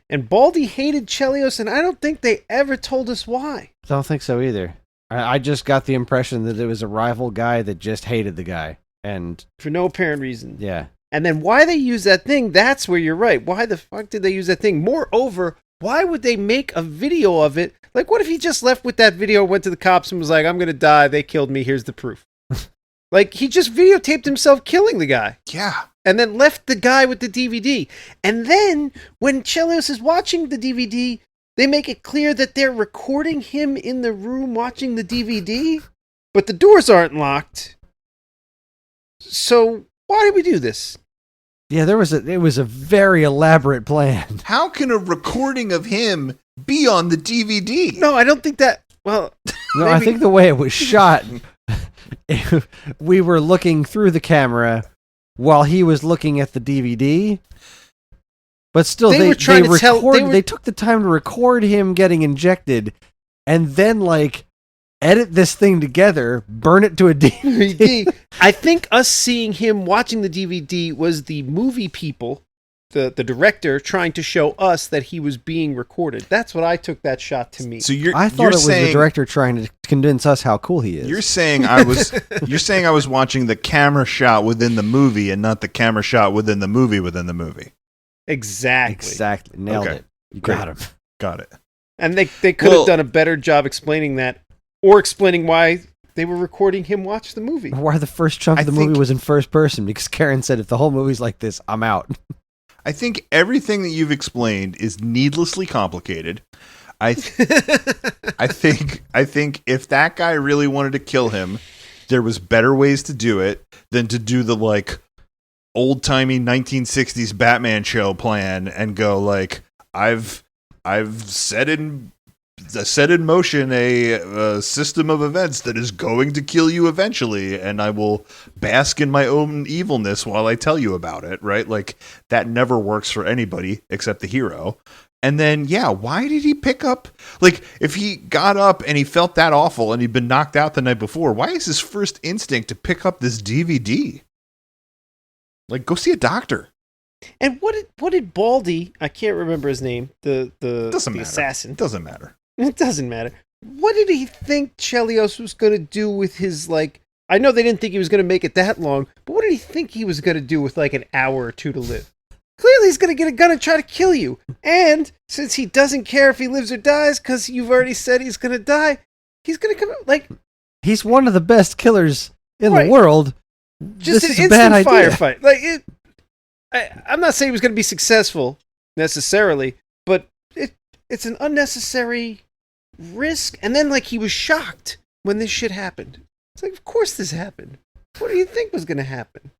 And Baldy hated Chelios, and I don't think they ever told us why. I don't think so either. I just got the impression that it was a rival guy that just hated the guy. And for no apparent reason. Yeah. And then why they use that thing, that's where you're right. Why the fuck did they use that thing? Moreover, why would they make a video of it? Like, what if he just left with that video, went to the cops, and was like, I'm going to die, they killed me, here's the proof. Like, he just videotaped himself killing the guy. Yeah. And then left the guy with the DVD. And then, when Chelios is watching the DVD, they make it clear that they're recording him in the room watching the DVD, but the doors aren't locked. So why did we do this? Yeah, it was a very elaborate plan. How can a recording of him be on the DVD? No, I don't think that. Well, No, I think the way it was shot, we were looking through the camera while he was looking at the DVD. But still, they took the time to record him getting injected, and then like edit this thing together, burn it to a DVD. I think us seeing him watching the DVD was the movie people, the director, trying to show us that he was being recorded. That's what I took that shot to mean. So I thought it was the director trying to convince us how cool he is. You're saying I was watching the camera shot within the movie and not the camera shot within the movie within the movie. Exactly. Nailed Okay. it. You got him. Got it. And they could have done a better job explaining that, or explaining why they were recording him watch the movie. Why the first chunk of the movie was in first person, because Karen said if the whole movie's like this, I'm out. I think everything that you've explained is needlessly complicated. I think if that guy really wanted to kill him, there was better ways to do it than to do the like old-timey 1960s Batman show plan and go like, I've set in motion a system of events that is going to kill you eventually, and I will bask in my own evilness while I tell you about it, right? Like, that never works for anybody except the hero. And then, yeah, why did he pick up... Like, if he got up and he felt that awful and he'd been knocked out the night before, why is his first instinct to pick up this DVD? Like, go see a doctor. And what did Baldy, I can't remember his name, the assassin. It doesn't matter. It doesn't matter. What did he think Chelios was going to do with his, like... I know they didn't think he was going to make it that long, but what did he think he was going to do with, like, an hour or two to live? Clearly he's going to get a gun and try to kill you. And since he doesn't care if he lives or dies, because you've already said he's going to die, he's going to come out, like... He's one of the best killers in the world. Just this an is a bad instant idea. firefight. Like, I'm not saying he was going to be successful, necessarily, but it's an unnecessary... risk. And then like he was shocked when this shit happened. It's like, of course this happened. What do you think was going to happen?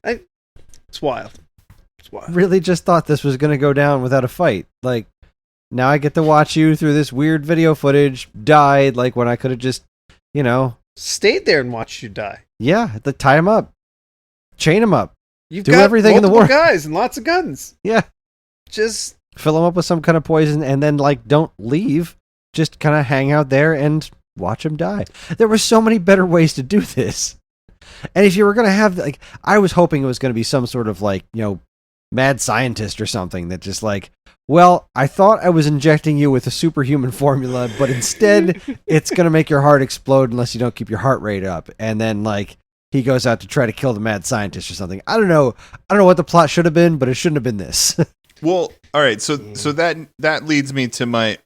It's wild. Really just thought this was going to go down without a fight. Like, now I get to watch you through this weird video footage died, like when I could have just, stayed there and watched you die. Yeah, tie him up, chain him up, You've do got everything in the world. Guys and lots of guns. Yeah, just fill him up with some kind of poison and then like don't leave. Just kind of hang out there and watch him die. There were so many better ways to do this. And if you were going to have, like, I was hoping it was going to be some sort of, like, mad scientist or something that just, like, well, I thought I was injecting you with a superhuman formula, but instead it's going to make your heart explode unless you don't keep your heart rate up. And then, like, he goes out to try to kill the mad scientist or something. I don't know what the plot should have been, but it shouldn't have been this. Well, all right, so that leads me to my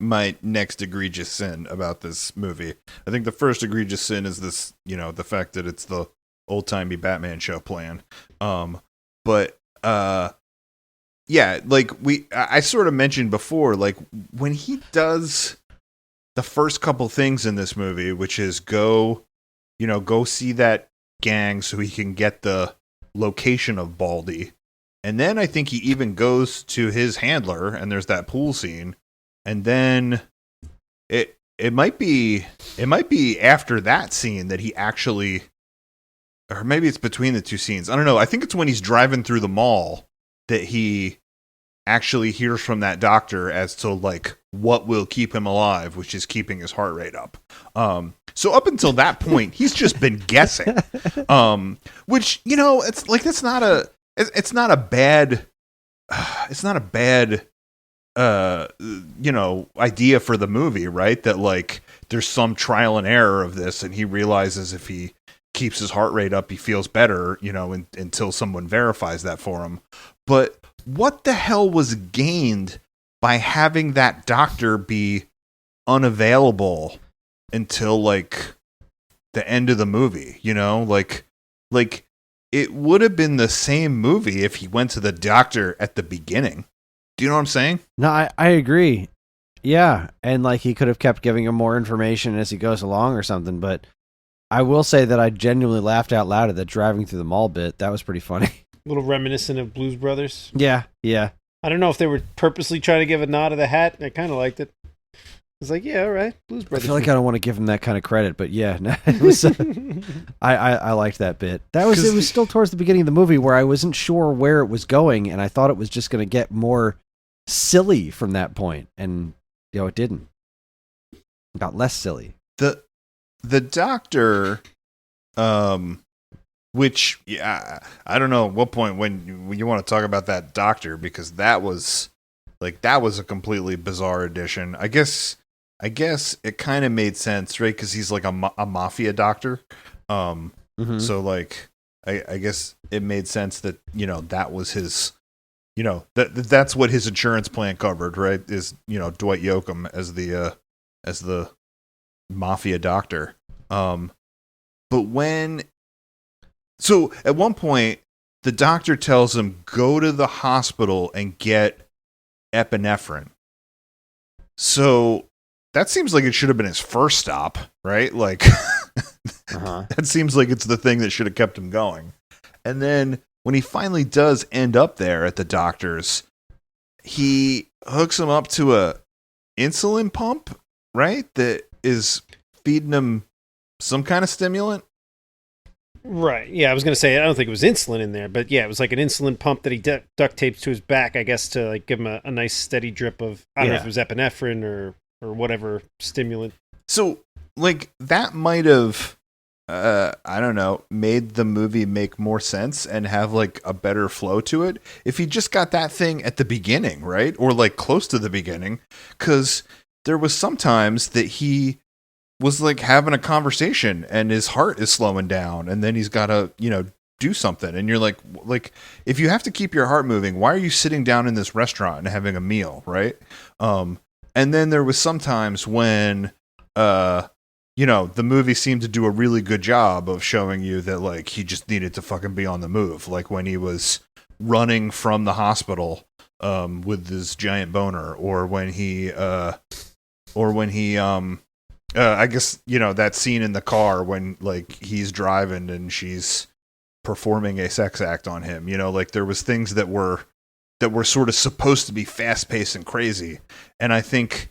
next egregious sin about this movie. I think the first egregious sin is this, the fact that it's the old-timey Batman show plan. But yeah, like I sort of mentioned before, like when he does the first couple things in this movie, which is go see that gang so he can get the location of Baldy. And then I think he even goes to his handler, and there's that pool scene. And then it might be after that scene that he actually, or maybe it's between the two scenes. I don't know. I think it's when he's driving through the mall that he actually hears from that doctor as to like what will keep him alive, which is keeping his heart rate up. So up until that point, he's just been guessing. Which it's like it's not a bad idea for the movie, right? That like there's some trial and error of this, and he realizes if he keeps his heart rate up, he feels better, until someone verifies that for him. But what the hell was gained by having that doctor be unavailable until like the end of the movie? Like it would have been the same movie if he went to the doctor at the beginning. Do you know what I'm saying? No, I agree. Yeah, and like he could have kept giving him more information as he goes along or something. But I will say that I genuinely laughed out loud at the driving through the mall bit. That was pretty funny. A little reminiscent of Blues Brothers. Yeah, yeah. I don't know if they were purposely trying to give a nod of the hat. I kind of liked it. I was like, yeah, all right, Blues I Brothers. feel like I don't want to give him that kind of credit, but yeah, no, it was. I liked that bit. It was still towards the beginning of the movie where I wasn't sure where it was going, and I thought it was just going to get more silly from that point, and it didn't. It got less silly. The doctor, which I don't know at what point when you want to talk about that doctor, because that was a completely bizarre addition. I guess it kind of made sense, right? Because he's like a mafia doctor. So like I guess it made sense that that was his. That's what his insurance plan covered, right? Is Dwight Yoakam as the mafia doctor. But at one point the doctor tells him go to the hospital and get epinephrine. So that seems like it should have been his first stop, right? Like that seems like it's the thing that should have kept him going. And then when he finally does end up there at the doctor's, he hooks him up to a insulin pump, right? That is feeding him some kind of stimulant. Right. Yeah, I was going to say, I don't think it was insulin in there, but yeah, it was like an insulin pump that he duct taped to his back, I guess, to like give him a nice steady drip of, I don't know if it was epinephrine or whatever stimulant. So, like, that might have, I don't know, made the movie make more sense and have like a better flow to it if he just got that thing at the beginning, right? Or like close to the beginning, because there was sometimes that he was like having a conversation and his heart is slowing down and then he's got to, do something. And you're like, if you have to keep your heart moving, why are you sitting down in this restaurant and having a meal? Right. And then there was sometimes when, the movie seemed to do a really good job of showing you that like he just needed to fucking be on the move. Like when he was running from the hospital, with his giant boner, or when he, I guess, that scene in the car when like he's driving and she's performing a sex act on him, like there was things that were sort of supposed to be fast paced and crazy. And I think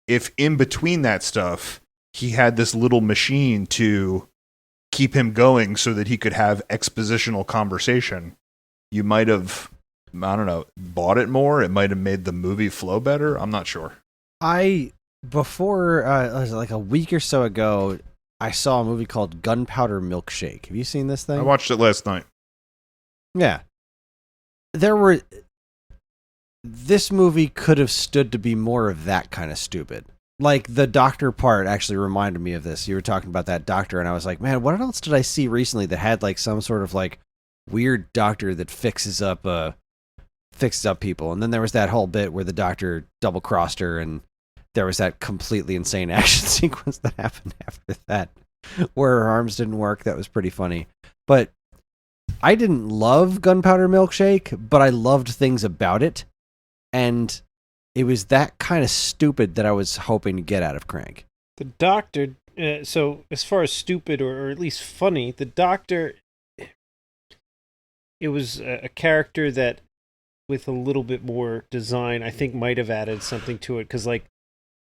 if in between that stuff, he had this little machine to keep him going so that he could have expositional conversation, you might have, I don't know, bought it more. It might have made the movie flow better. I'm not sure. Before like a week or so ago, I saw a movie called Gunpowder Milkshake. Have you seen this thing? I watched it last night. Yeah. This movie could have stood to be more of that kind of stupid. Like the doctor part actually reminded me of this. You were talking about that doctor and I was like, man, what else did I see recently that had like some sort of like weird doctor that fixes up people? And then there was that whole bit where the doctor double crossed her and there was that completely insane action sequence that happened after that where her arms didn't work. That was pretty funny. But I didn't love Gunpowder Milkshake, but I loved things about it. And it was that kind of stupid that I was hoping to get out of Crank. The doctor, so as far as stupid or at least funny, the doctor, it was a character that with a little bit more design, I think might have added something to it. Because like,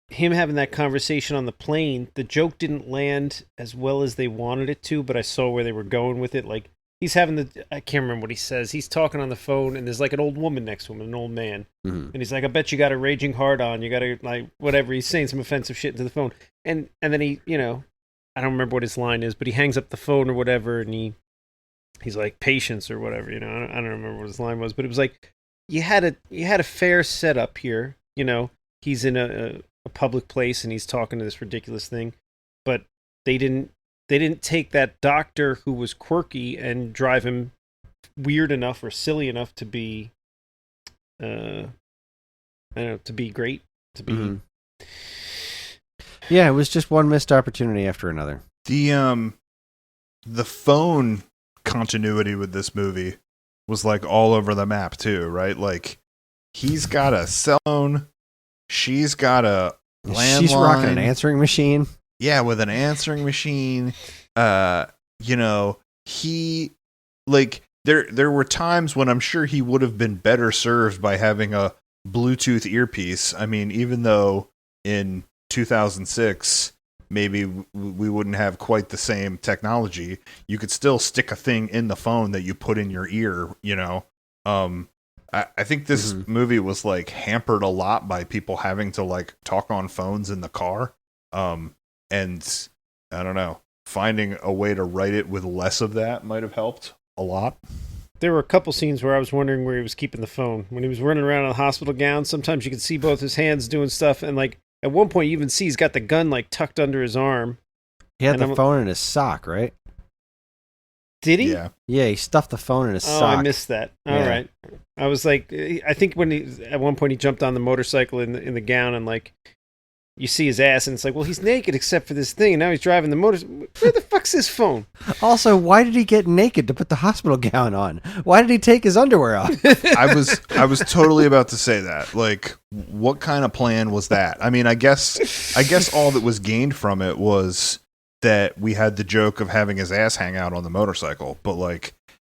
him having that conversation on the plane, the joke didn't land as well as they wanted it to, but I saw where they were going with it. Like, he's having I can't remember what he says. He's talking on the phone, and there's like an old woman next to him, an old man. Mm-hmm. And he's like, I bet you got a raging hard on. You got to, like, whatever. He's saying some offensive shit into the phone. And then he, I don't remember what his line is, but he hangs up the phone or whatever, and he's like, patience or whatever, I don't remember what his line was, but it was like, you had a fair setup here, he's in a public place and he's talking to this ridiculous thing, but they didn't take that doctor who was quirky and drive him weird enough or silly enough to be I don't know, to be great, to be Yeah, it was just one missed opportunity after another. The phone continuity with this movie was like all over the map too, right? Like he's got a cell phone she's got a landline. She's rocking an answering machine. Yeah, with an answering machine. You know, he like there were times when I'm sure he would have been better served by having a Bluetooth earpiece. I mean, even though in 2006 maybe we wouldn't have quite the same technology, you could still stick a thing in the phone that you put in your ear, you know. I think this movie was like hampered a lot by people having to like talk on phones in the car. And I don't know, finding a way to write it with less of that might have helped a lot. There were a couple scenes where I was wondering where he was keeping the phone. When he was running around in a hospital gown, sometimes you could see both his hands doing stuff, and like at one point you even see he's got the gun like tucked under his arm. He had the phone in his sock, right? Did he? Yeah, he stuffed the phone in his sock. I missed that. All right. I was like, I think when at one point he jumped on the motorcycle in the gown, and like you see his ass, and it's like, well, he's naked except for this thing, and now he's driving the motor. Where the fuck's his phone? Also, why did he get naked to put the hospital gown on? Why did he take his underwear off? I was totally about to say that. Like, what kind of plan was that? I mean, I guess all that was gained from it was that we had the joke of having his ass hang out on the motorcycle, but like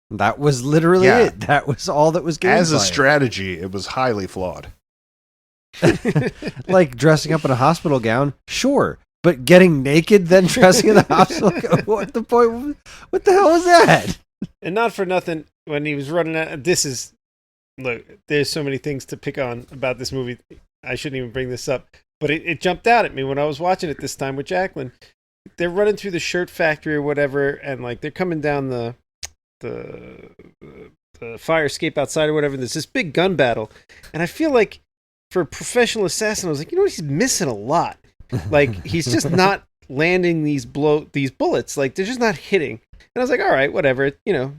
that was literally it. That was all that was gained. As a strategy, it was highly flawed. Like dressing up in a hospital gown, sure, but getting naked then dressing in the hospital gown, what the point? What the hell was that? And not for nothing, when he was running out, look, there's so many things to pick on about this movie. I shouldn't even bring this up, but it jumped out at me when I was watching it this time with Jacqueline. They're running through the shirt factory or whatever, and like they're coming down the fire escape outside or whatever. There's this big gun battle, and I feel like for a professional assassin, I was like, you know what, he's missing a lot. Like he's just not landing these bullets. Like they're just not hitting. And I was like, all right, whatever. You know,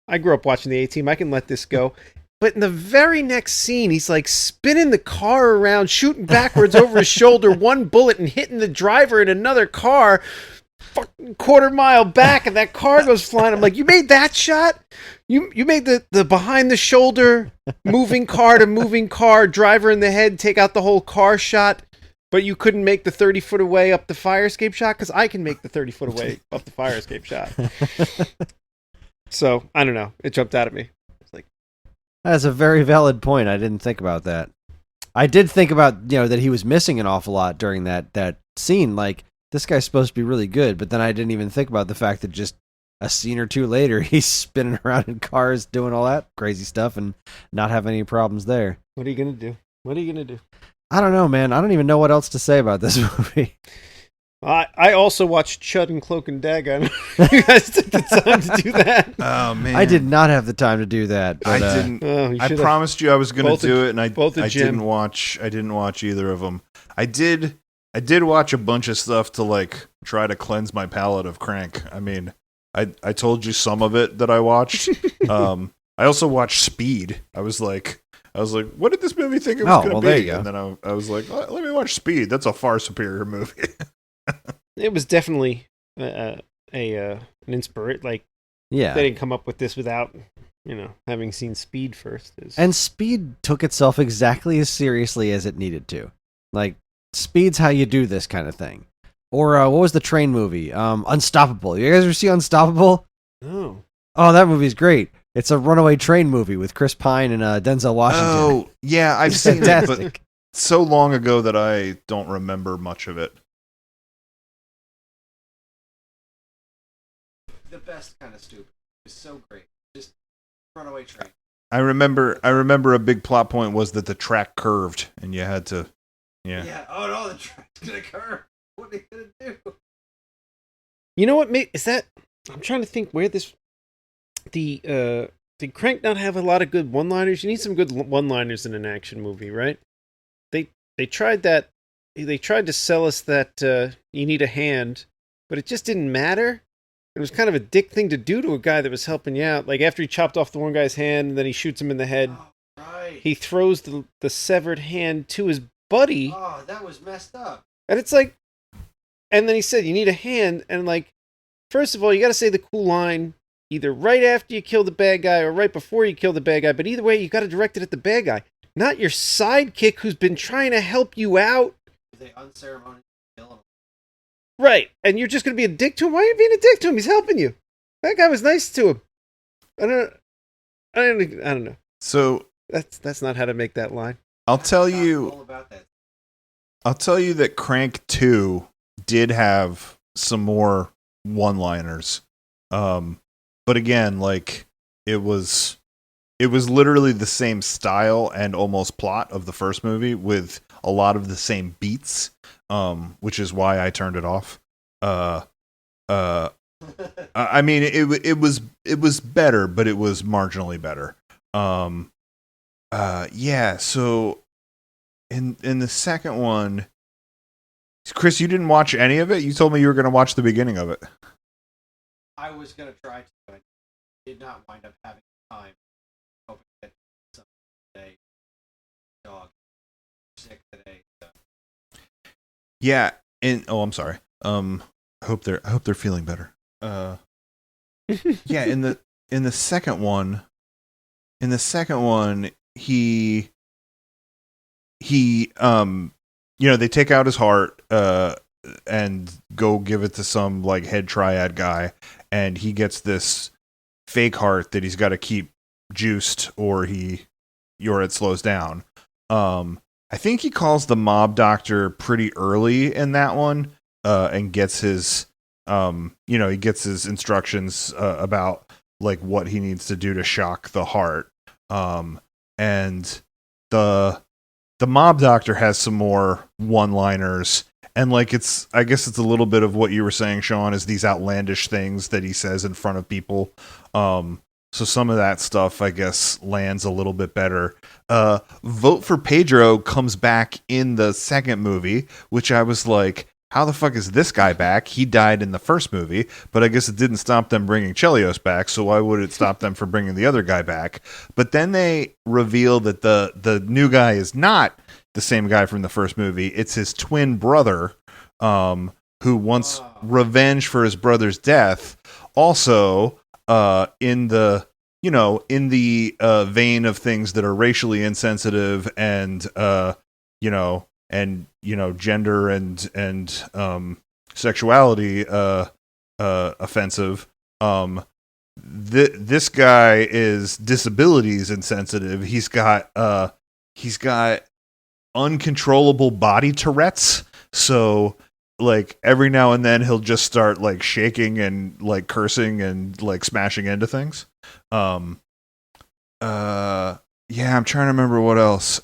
I grew up watching the A-Team. I can let this go. But in the very next scene, he's like spinning the car around, shooting backwards over his shoulder, one bullet, and hitting the driver in another car, fucking quarter-mile back, and that car goes flying. I'm like, you made that shot? You made the behind-the-shoulder, moving car to moving car, driver in the head, take out the whole car shot, but you couldn't make the 30-foot away up the fire escape shot? Because I can make the 30-foot away up the fire escape shot. So, I don't know. It jumped out at me. That's a very valid point. I didn't think about that. I did think about, that he was missing an awful lot during that scene. Like, this guy's supposed to be really good, but then I didn't even think about the fact that just a scene or two later, he's spinning around in cars doing all that crazy stuff and not having any problems there. What are you going to do? I don't know, man. I don't even know what else to say about this movie. I also watched Chud and Cloak and Dagger. You guys took the time to do that. Oh man, I did not have the time to do that. But, I didn't. I promised you I was going to do it, and I didn't watch. I didn't watch either of them. I did watch a bunch of stuff to like try to cleanse my palate of Crank. I mean, I told you some of it that I watched. I also watched Speed. I was like, what did this movie think it was going to be? There you go. And then I was like, let me watch Speed. That's a far superior movie. It was definitely an inspiration. Like, they didn't come up with this without, having seen Speed first. And Speed took itself exactly as seriously as it needed to. Like, Speed's how you do this kind of thing. Or what was the train movie? Unstoppable. You guys ever see Unstoppable? No. Oh, that movie's great. It's a runaway train movie with Chris Pine and Denzel Washington. Oh, yeah, I've seen it, but so long ago that I don't remember much of it. The best kind of stupid. It's so great. Just runaway train. I remember a big plot point was that the track curved and you had to Yeah. Oh no, the track's gonna curve. What are you gonna do? You know what is that? I'm trying to think where this did Crank not have a lot of good one-liners? You need some good one-liners in an action movie, right? They tried that. They tried to sell us that you need a hand, but it just didn't matter. It was kind of a dick thing to do to a guy that was helping you out. Like after he chopped off the one guy's hand and then he shoots him in the head, right. He throws the severed hand to his buddy. Oh, that was messed up. And it's like, and then he said, you need a hand. And like, first of all, you got to say the cool line either right after you kill the bad guy or right before you kill the bad guy. But either way, you got to direct it at the bad guy. not your sidekick who's been trying to help you out. They unceremoniously kill him. Right, and you're just going to be a dick to him? Why are you being a dick to him? He's helping you. That guy was nice to him. I don't know. So That's not how to make that line. I'll tell you that Crank 2 did have some more one-liners. But again, like it was literally the same style and almost plot of the first movie with a lot of the same beats, which is why I turned it off. I mean, it was better, but it was marginally better. Yeah. So in the second one, Chris, you didn't watch any of it. You told me you were going to watch the beginning of it. I was going to try to, but I did not wind up having time. Hoping to get some today. Dog sick today. So. Yeah. I'm sorry. I hope they're feeling better. Yeah. In the second one, he they take out his heart and go give it to some like head triad guy, and he gets this fake heart that he's got to keep juiced or it slows down. I think he calls the mob doctor pretty early in that one, and gets his he gets his instructions about like what he needs to do to shock the heart. And the mob doctor has some more one-liners, and like I guess it's a little bit of what you were saying, Sean, is these outlandish things that he says in front of people. So some of that stuff, I guess, lands a little bit better. Vote for Pedro comes back in the second movie, which I was like, how the fuck is this guy back? He died in the first movie, but I guess it didn't stop them bringing Chelios back, so why would it stop them from bringing the other guy back? But then they reveal that the new guy is not the same guy from the first movie. It's his twin brother, who wants revenge for his brother's death. Also, in the vein of things that are racially insensitive and gender and sexuality offensive. This guy is disabilities insensitive. He's got uncontrollable body Tourette's. So like every now and then he'll just start like shaking and like cursing and like smashing into things. Yeah, I'm trying to remember what else.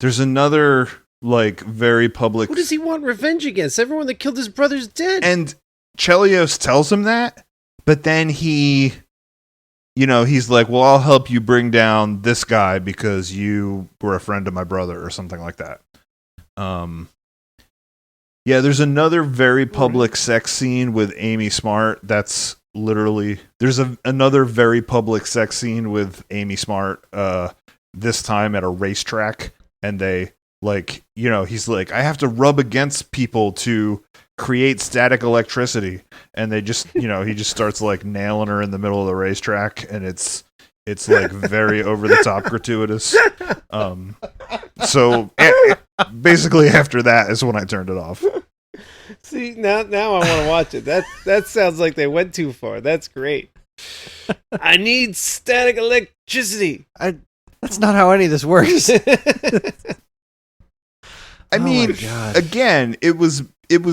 There's another like very public. Who does he want revenge against? Everyone that killed his brother's dead. And Chelios tells him that, but then he's like, well, I'll help you bring down this guy because you were a friend of my brother or something like that. Yeah, there's another very public sex scene with Amy Smart. That's literally another very public sex scene with Amy Smart. This time at a racetrack, and they like, he's like, I have to rub against people to create static electricity, and they just, he just starts like nailing her in the middle of the racetrack, and it's like very over the top gratuitous. So basically after that is when I turned it off. See, now I want to watch it. That sounds like they went too far. That's great. I need static electricity. That's not how any of this works. I mean, again, it was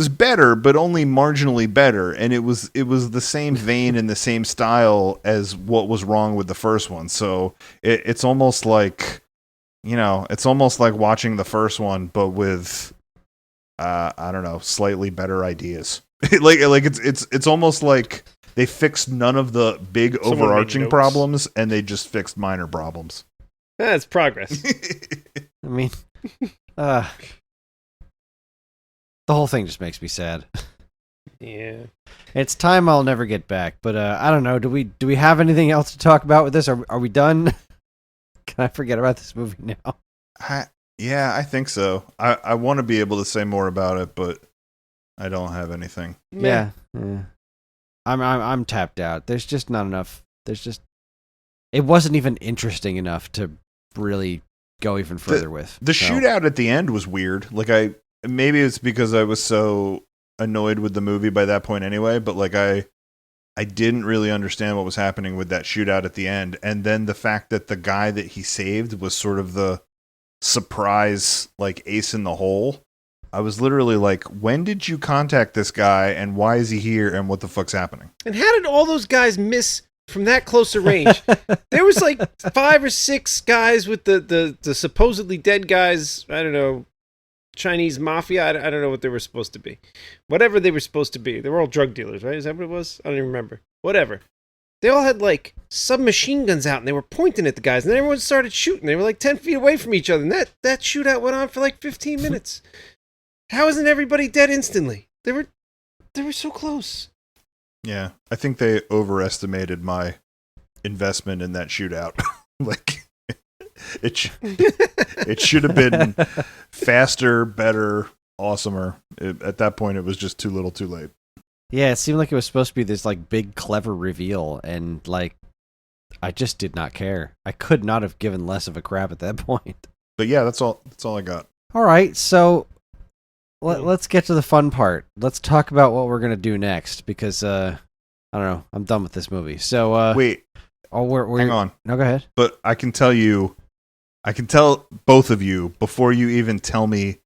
better, but only marginally better, and it was the same vein and the same style as what was wrong with the first one. So it's almost like, it's almost like watching the first one, but with I don't know, slightly better ideas. like it's almost like they fixed none of the big overarching problems, and they just fixed minor problems. That's progress. I mean, the whole thing just makes me sad. Yeah. It's time I'll never get back, but I don't know. Do we have anything else to talk about with this? Are we done? Can I forget about this movie now? Yeah, I think so. I want to be able to say more about it, but I don't have anything. Yeah. I'm tapped out. There's just not enough. It wasn't even interesting enough to really go even further with. The So, shootout at the end was weird. Like maybe it's because I was so annoyed with the movie by that point anyway, but like I didn't really understand what was happening with that shootout at the end. And then the fact that the guy that he saved was sort of the surprise, like ace in the hole. I was literally like, when did you contact this guy and why is he here and what the fuck's happening? And how did all those guys miss from that close a range? There was like 5 or 6 guys with the supposedly dead guys. I don't know, Chinese mafia. I don't know what they were supposed to be. Whatever they were supposed to be. They were all drug dealers, right? Is that what it was? I don't even remember. Whatever. They all had like submachine guns out and they were pointing at the guys and then everyone started shooting. They were like 10 feet away from each other. And that shootout went on for like 15 minutes. How isn't everybody dead instantly? They were so close. Yeah, I think they overestimated my investment in that shootout. Like, it should have been faster, better, awesomer. At that point, it was just too little, too late. yeah, it seemed like it was supposed to be this like big, clever reveal, and like I just did not care. I could not have given less of a crap at that point. But yeah, that's all I got. All right, so let's get to the fun part. Let's talk about what we're gonna do next because I don't know. I'm done with this movie. So Wait, we're hang on. No, go ahead. But I can tell both of you before you even tell me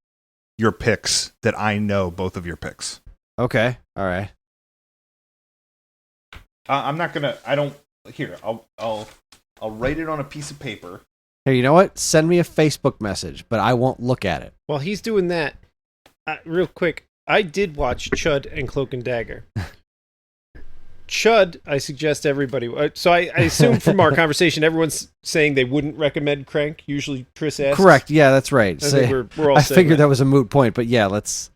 your picks that I know both of your picks. Okay, all right. I'm not gonna. I don't. Here, I'll write it on a piece of paper. Hey, you know what? Send me a Facebook message, but I won't look at it. While he's doing that, real quick, I did watch Chud and Cloak and Dagger. Chud, I suggest everybody. So I assume from our conversation, everyone's saying they wouldn't recommend Crank. Usually, Chris asks. Correct. Yeah, that's right. I think we're all. I saying figured that was a moot point, but yeah, let's.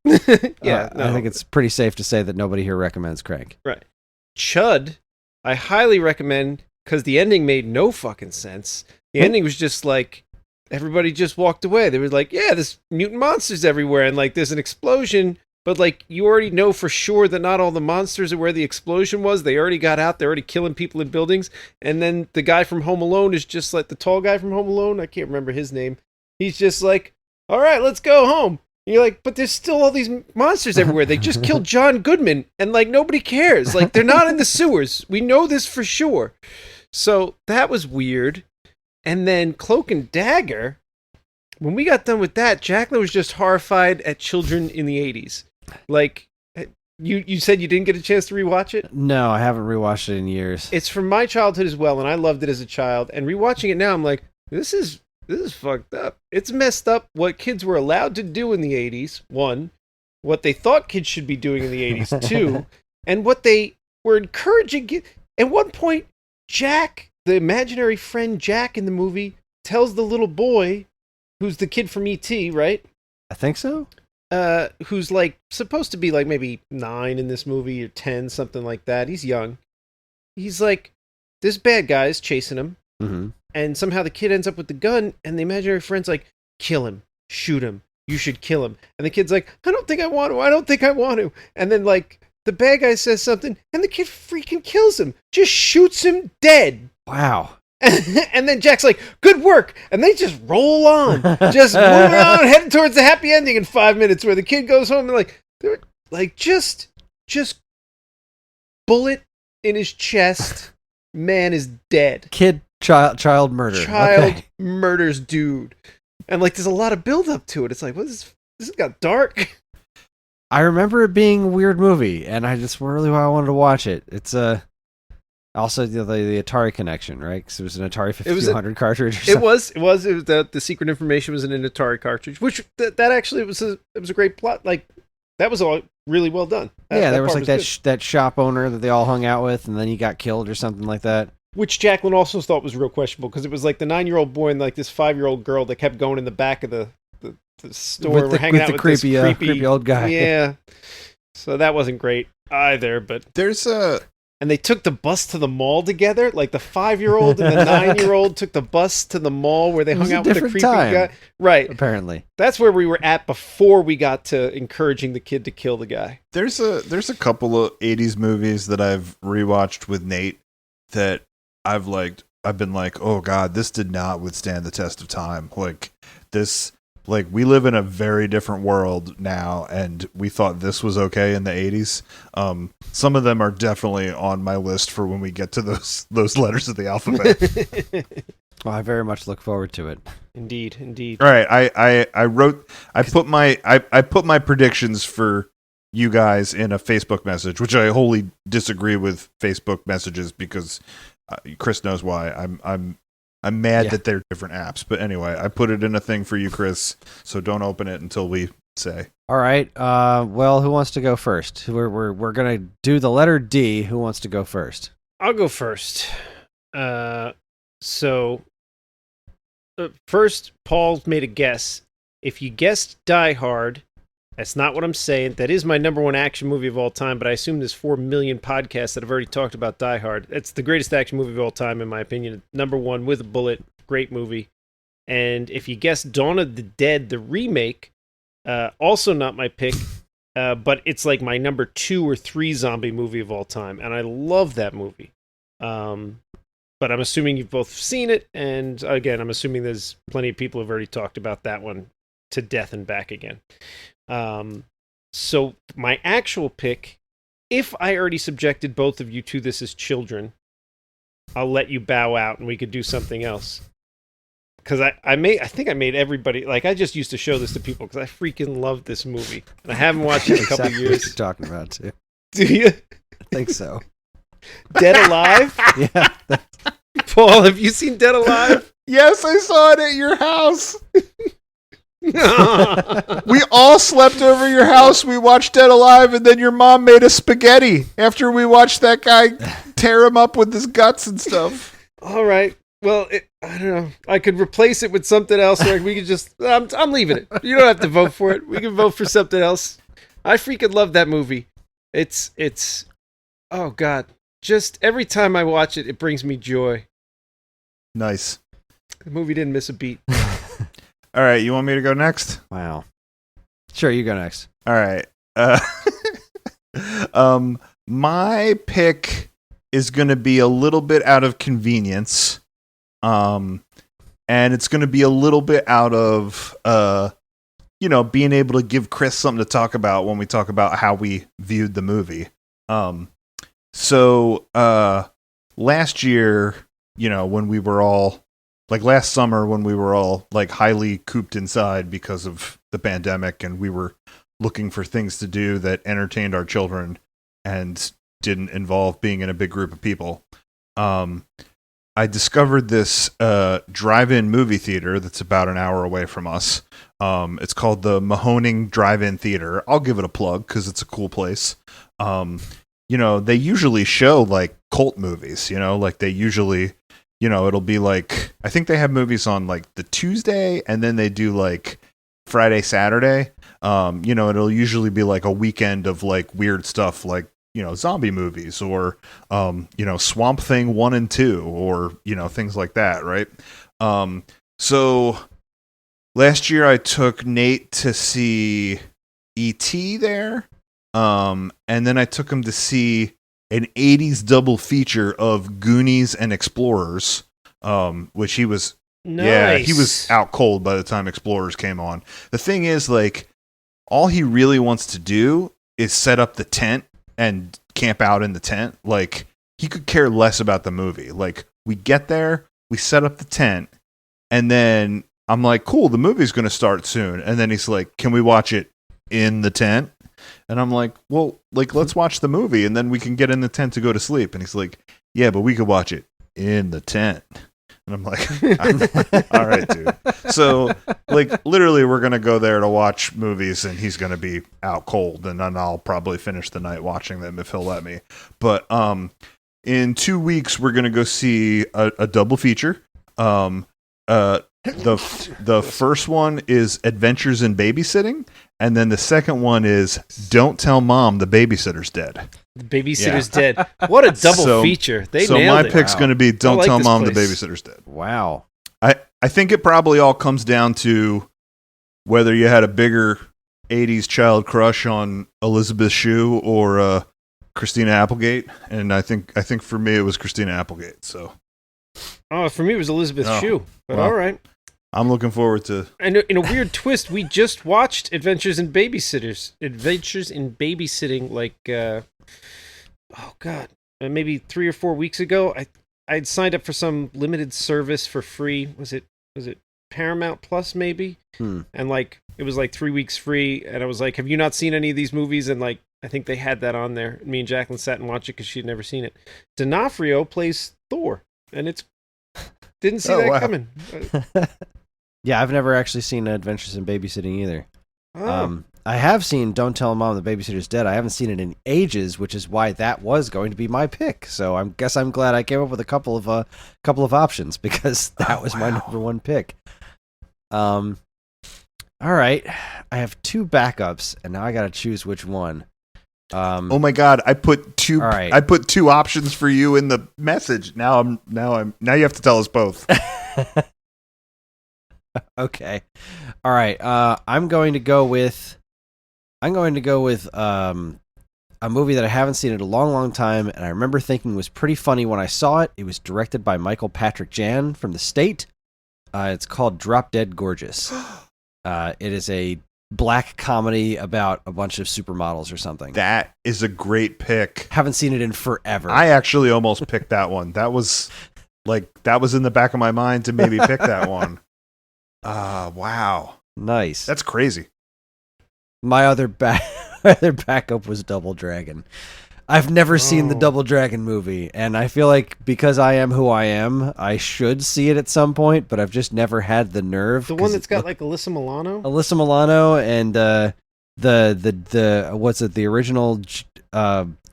Yeah, I think it's pretty safe to say that nobody here recommends Crank. right. Chud, I highly recommend because the ending made no fucking sense. The ending was just like everybody just walked away. They were like, "Yeah, there's mutant monsters everywhere, and like there's an explosion." But like you already know for sure that not all the monsters are where the explosion was. They already got out. They're already killing people in buildings. And then the guy from Home Alone is just like the tall guy from Home Alone. I can't remember his name. He's just like, all right, let's go home. And you're like, but there's still all these monsters everywhere. They just killed John Goodman and like nobody cares. Like they're not in the sewers. We know this for sure. So that was weird. And then Cloak and Dagger, when we got done with that, Jacqueline was just horrified at children in the 80s. Like, you said you didn't get a chance to rewatch it? No, I haven't rewatched it in years. It's from my childhood as well, and I loved it as a child. And rewatching it now, I'm like, this is fucked up. It's messed up what kids were allowed to do in the 80s, one, what they thought kids should be doing in the 80s, two, and what they were encouraging. At one point, Jack, the imaginary friend Jack in the movie, tells the little boy, who's the kid from E.T., right? I think so. Who's like supposed to be like maybe 9 in this movie or 10, something like that. He's young. He's like, this bad guy is chasing him, and somehow the kid ends up with the gun, and the imaginary friend's like, kill him, shoot him, you should kill him. And the kid's like, I don't think I want to. And then like the bad guy says something, and the kid freaking kills him, just shoots him dead. Wow. And then Jack's like, good work. And they just roll on, just moving on, heading towards the happy ending in 5 minutes where the kid goes home and they're like just bullet in his chest. Man is dead. Child murder. Child murders dude. And like, there's a lot of build up to it. It's like, what is this? Got dark. I remember it being a weird movie, and I just really wanted to watch it. It's also the Atari connection, right? Because it was an Atari 5200 cartridge. Or something. It was the secret information was in an Atari cartridge, which that actually was a great plot. Like that was all really well done. There was like that shop owner that they all hung out with, and then he got killed or something like that. Which Jacqueline also thought was real questionable because it was like the 9-year-old boy and like this 5-year-old girl that kept going in the back of the store, hanging out with this creepy old guy. Yeah, so that wasn't great either. But and they took the bus to the mall together. Like the 5-year-old and the 9-year-old took the bus to the mall where they hung out with the creepy guy. Right. Apparently. That's where we were at before we got to encouraging the kid to kill the guy. There's a couple of 80s movies that I've rewatched with Nate that I've liked. I've been like, oh god, this did not withstand the test of time. Like this, like we live in a very different world now, and we thought this was okay in the 80s. Some of them are definitely on my list for when we get to those letters of the alphabet. Well, I very much look forward to it. Indeed. All right, I put my predictions for you guys in a Facebook message, which I wholly disagree with Facebook messages because Chris knows why. I'm mad that they're different apps, but anyway, I put it in a thing for you, Chris. So don't open it until we say. All right. Well, who wants to go first? We're gonna do the letter D. Who wants to go first? I'll go first. First, Paul made a guess. If you guessed Die Hard, that's not what I'm saying. That is my number one action movie of all time, but I assume there's 4 million podcasts that have already talked about Die Hard. It's the greatest action movie of all time, in my opinion. Number one with a bullet. Great movie. And if you guessed Dawn of the Dead, the remake, also not my pick, but it's like my number 2 or 3 zombie movie of all time, and I love that movie. But I'm assuming you've both seen it, and again, I'm assuming there's plenty of people who've already talked about that one to death and back again. So my actual pick, if I already subjected both of you to this as children, I'll let you bow out and we could do something else. Because I think I made everybody, like, I just used to show this to people because I freaking love this movie. And I haven't watched it in a couple Exactly what years. you're talking about too. Do you? I think so. Dead Alive? Yeah. Paul, have you seen Dead Alive? Yes, I saw it at your house. We all slept over your house. We watched Dead Alive, and then your mom made us spaghetti after we watched that guy tear him up with his guts and stuff. All right. Well, I don't know. I could replace it with something else, or we could just... I'm leaving it. You don't have to vote for it. We can vote for something else. I freaking love that movie. It's... Oh, God. Just every time I watch it, it brings me joy. Nice. The movie didn't miss a beat. All right, you want me to go next? Wow. Sure, you go next. All right. My pick is going to be a little bit out of convenience. And it's going to be a little bit out of, being able to give Chris something to talk about when we talk about how we viewed the movie. So last year, when we were all, like last summer when we were all like highly cooped inside because of the pandemic and we were looking for things to do that entertained our children and didn't involve being in a big group of people. I discovered this drive-in movie theater that's about an hour away from us. It's called the Mahoning Drive-In Theater. I'll give it a plug because it's a cool place. They usually show like cult movies, like they usually, it'll be like, I think they have movies on like the Tuesday and then they do like Friday, Saturday. It'll usually be like a weekend of like weird stuff like, zombie movies or, Swamp Thing 1 and 2 or, things like that. Right. So last year I took Nate to see E.T. there. And then I took him to see an 80s double feature of Goonies and Explorers, which he was, he was out cold by the time Explorers came on. The thing is, like, all he really wants to do is set up the tent and camp out in the tent. Like, he could care less about the movie. Like, we get there, we set up the tent, and then I'm like, cool, the movie's going to start soon. And then he's like, can we watch it in the tent? And I'm like, well, like, let's watch the movie and then we can get in the tent to go to sleep. And he's like, yeah, but we could watch it in the tent. And I'm like, all right, dude. So, like, literally, we're going to go there to watch movies and he's going to be out cold. And then I'll probably finish the night watching them if he'll let me. But in 2 weeks, we're going to go see a double feature. The first one is Adventures in Babysitting. And then the second one is Don't Tell Mom the Babysitter's Dead. The Babysitter's Dead. What a double feature. They nailed it. So my pick's going to be Don't Tell Mom the Babysitter's Dead. Wow. I think it probably all comes down to whether you had a bigger 80s child crush on Elizabeth Shue or Christina Applegate. And I think for me it was Christina Applegate. So Oh, for me, it was Elizabeth Oh, Shue. But well. all right. I'm looking forward to. And in a weird twist, we just watched Adventures in Babysitting, like, oh God, maybe 3 or 4 weeks ago. I'd signed up for some limited service for free. Was it Paramount Plus maybe? And like it was like 3 weeks free, and I was like, "Have you not seen any of these movies?" And like I think they had that on there. Me and Jacqueline sat and watched it because she'd never seen it. D'Onofrio plays Thor, and it's didn't see that coming. Yeah, I've never actually seen Adventures in Babysitting either. Oh. I have seen Don't Tell Mom the Babysitter's Dead. I haven't seen it in ages, which is why that was going to be my pick. So I guess I'm glad I came up with a couple of options because that was my number one pick. All right, I have 2 backups, and now I got to choose which one. Oh my God! I put 2. All right. I put 2 options for you in the message. Now you have to tell us both. Okay. All right. I'm going to go with a movie that I haven't seen in a long, long time, and I remember thinking was pretty funny when I saw it. It was directed by Michael Patrick Jan from the State. It's called Drop Dead Gorgeous. It is a black comedy about a bunch of supermodels or something. That is a great pick. Haven't seen it in forever. I actually almost picked that one. That was in the back of my mind to maybe pick that one. Wow. Nice. That's crazy. My other backup was Double Dragon. I've never seen the Double Dragon movie, and I feel like because I am who I am, I should see it at some point, but I've just never had the nerve. The one that's got like Alyssa Milano? Alyssa Milano and the what's it, the original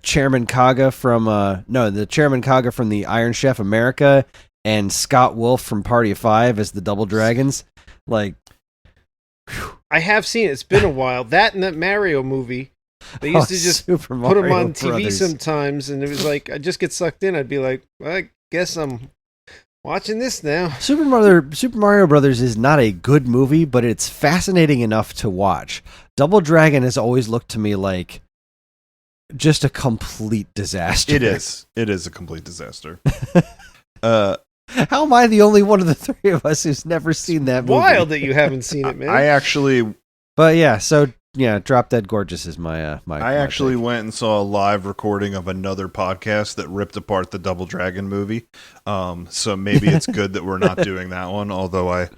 Chairman Kaga from the Chairman Kaga from the Iron Chef America, and Scott Wolf from Party of Five as the Double Dragons. Like, I have seen it. It's been a while. That and that Mario movie. They used to just put them on TV sometimes, and it was like I'd just get sucked in. I'd be like, I guess I'm watching this now. Super Mario Brothers is not a good movie, but it's fascinating enough to watch. Double Dragon has always looked to me like just a complete disaster. It is. It is a complete disaster. How am I the only one of the 3 of us who's never seen that movie? Wild that you haven't seen it, man. I actually... But yeah, so yeah, Drop Dead Gorgeous is my I actually went and saw a live recording of another podcast that ripped apart the Double Dragon movie. So maybe it's good that we're not doing that one, although I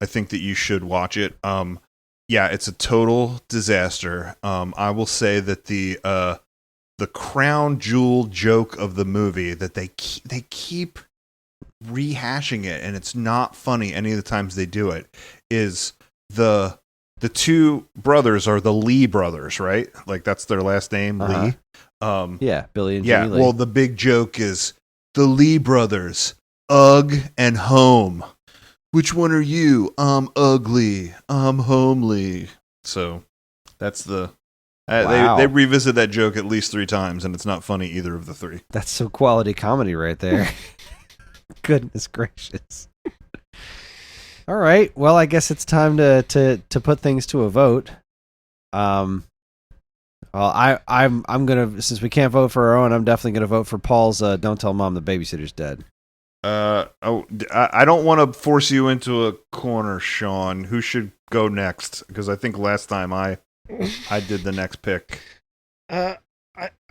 think that you should watch it. Yeah, it's a total disaster. I will say that the crown jewel joke of the movie that they keep rehashing it, and it's not funny any of the times they do it, is the 2 brothers are the Lee brothers, right? Like that's their last name, Lee. Yeah, Billy and yeah. Jimmy Lee. Well, the big joke is the Lee brothers, Ugg and Home. Which one are you? I'm ugly. I'm homely. So that's the. Wow. They revisit that joke at least 3 times, and it's not funny either of the 3. That's some quality comedy right there. Goodness gracious. All right. Well, I guess it's time to put things to a vote. Well, I'm gonna, since we can't vote for our own, I'm definitely gonna vote for Paul's Don't Tell Mom the Babysitter's Dead. I don't want to force you into a corner, Sean. Who should go next? Because I think last time I did the next pick. I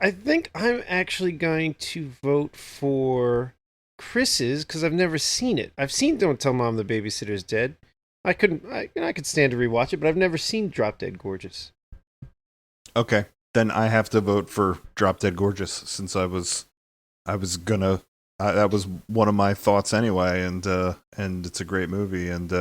think I'm actually going to vote for Chris's because I've never seen it. I've seen Don't Tell Mom the Babysitter's Dead. I could stand to rewatch it, but I've never seen Drop Dead Gorgeous. Okay, then I have to vote for Drop Dead Gorgeous since I was gonna. That was one of my thoughts anyway, and it's a great movie, and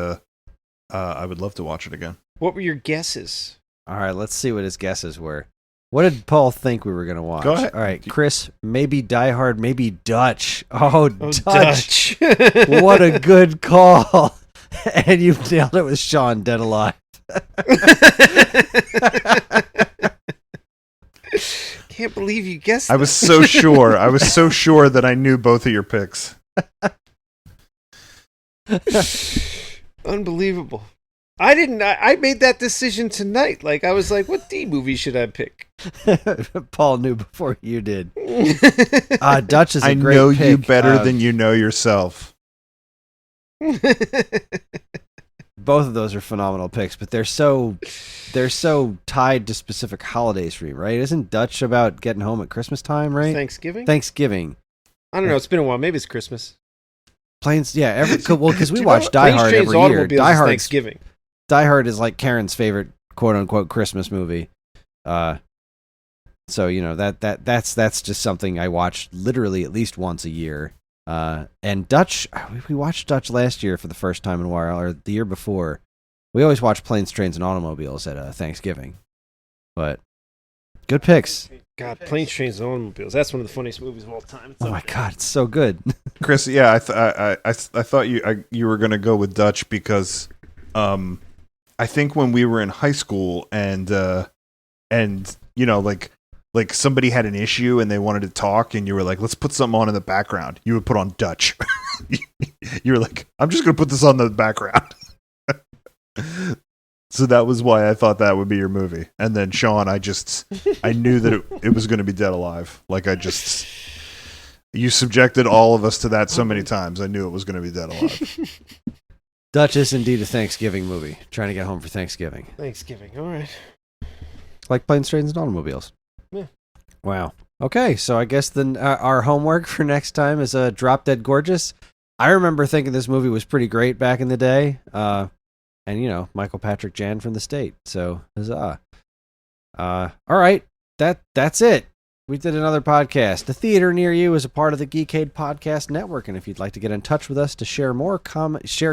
I would love to watch it again. What were your guesses? All right, let's see what his guesses were. What did Paul think we were going to watch? Go ahead. All right, Chris, maybe Die Hard, maybe Dutch. Oh, Dutch. What a good call. And you nailed it with Sean, Dead Alive. Can't believe you guessed I was so sure. I was so sure that I knew both of your picks. Unbelievable. I didn't. I made that decision tonight. Like I was like, "What D movie should I pick?" Paul knew before you did. Dutch is a great I know pick. you better than you know yourself. Both of those are phenomenal picks, but they're so tied to specific holidays for you, right? Isn't Dutch about getting home at Christmas time, right? Thanksgiving? I don't know. It's been a while. Maybe it's Christmas. Planes, yeah. Because we watch Die Hard every year. Thanksgiving. Die Hard is like Karen's favorite quote unquote Christmas movie. So that's just something I watch literally at least once a year. And Dutch, we watched Dutch last year for the first time in a while, or the year before. We always watch Planes, Trains, and Automobiles at Thanksgiving. But good picks. God, Planes, Trains, and Automobiles. That's one of the funniest movies of all time. Oh my God, it's so good. Chris, yeah, I thought you were gonna go with Dutch because, I think when we were in high school and like somebody had an issue and they wanted to talk and you were like, let's put something on in the background. You would put on Dutch. You were like, I'm just going to put this on the background. So that was why I thought that would be your movie. And then Sean, I knew that it was going to be Dead Alive. Like you subjected all of us to that so many times. I knew it was going to be Dead Alive. Dutch is indeed a Thanksgiving movie. Trying to get home for Thanksgiving. All right. Like Planes, Trains, and Automobiles. Yeah. Wow. Okay, so I guess then our homework for next time is Drop Dead Gorgeous. I remember thinking this movie was pretty great back in the day. And Michael Patrick Jan from The State. So huzzah. All right, that's it. We did another podcast. The Theater Near You is a part of the Geekade Podcast Network, and if you'd like to get in touch with us to share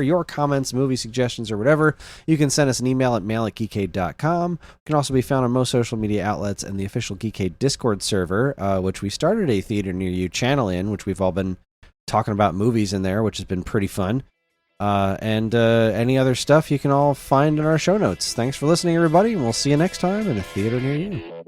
your comments, movie suggestions, or whatever, you can send us an email at mail@geekade.com. We can also be found on most social media outlets and the official Geekade Discord server, which we started a Theater Near You channel in, which we've all been talking about movies in there, which has been pretty fun. And any other stuff you can all find in our show notes. Thanks for listening, everybody, and we'll see you next time in A Theater Near You.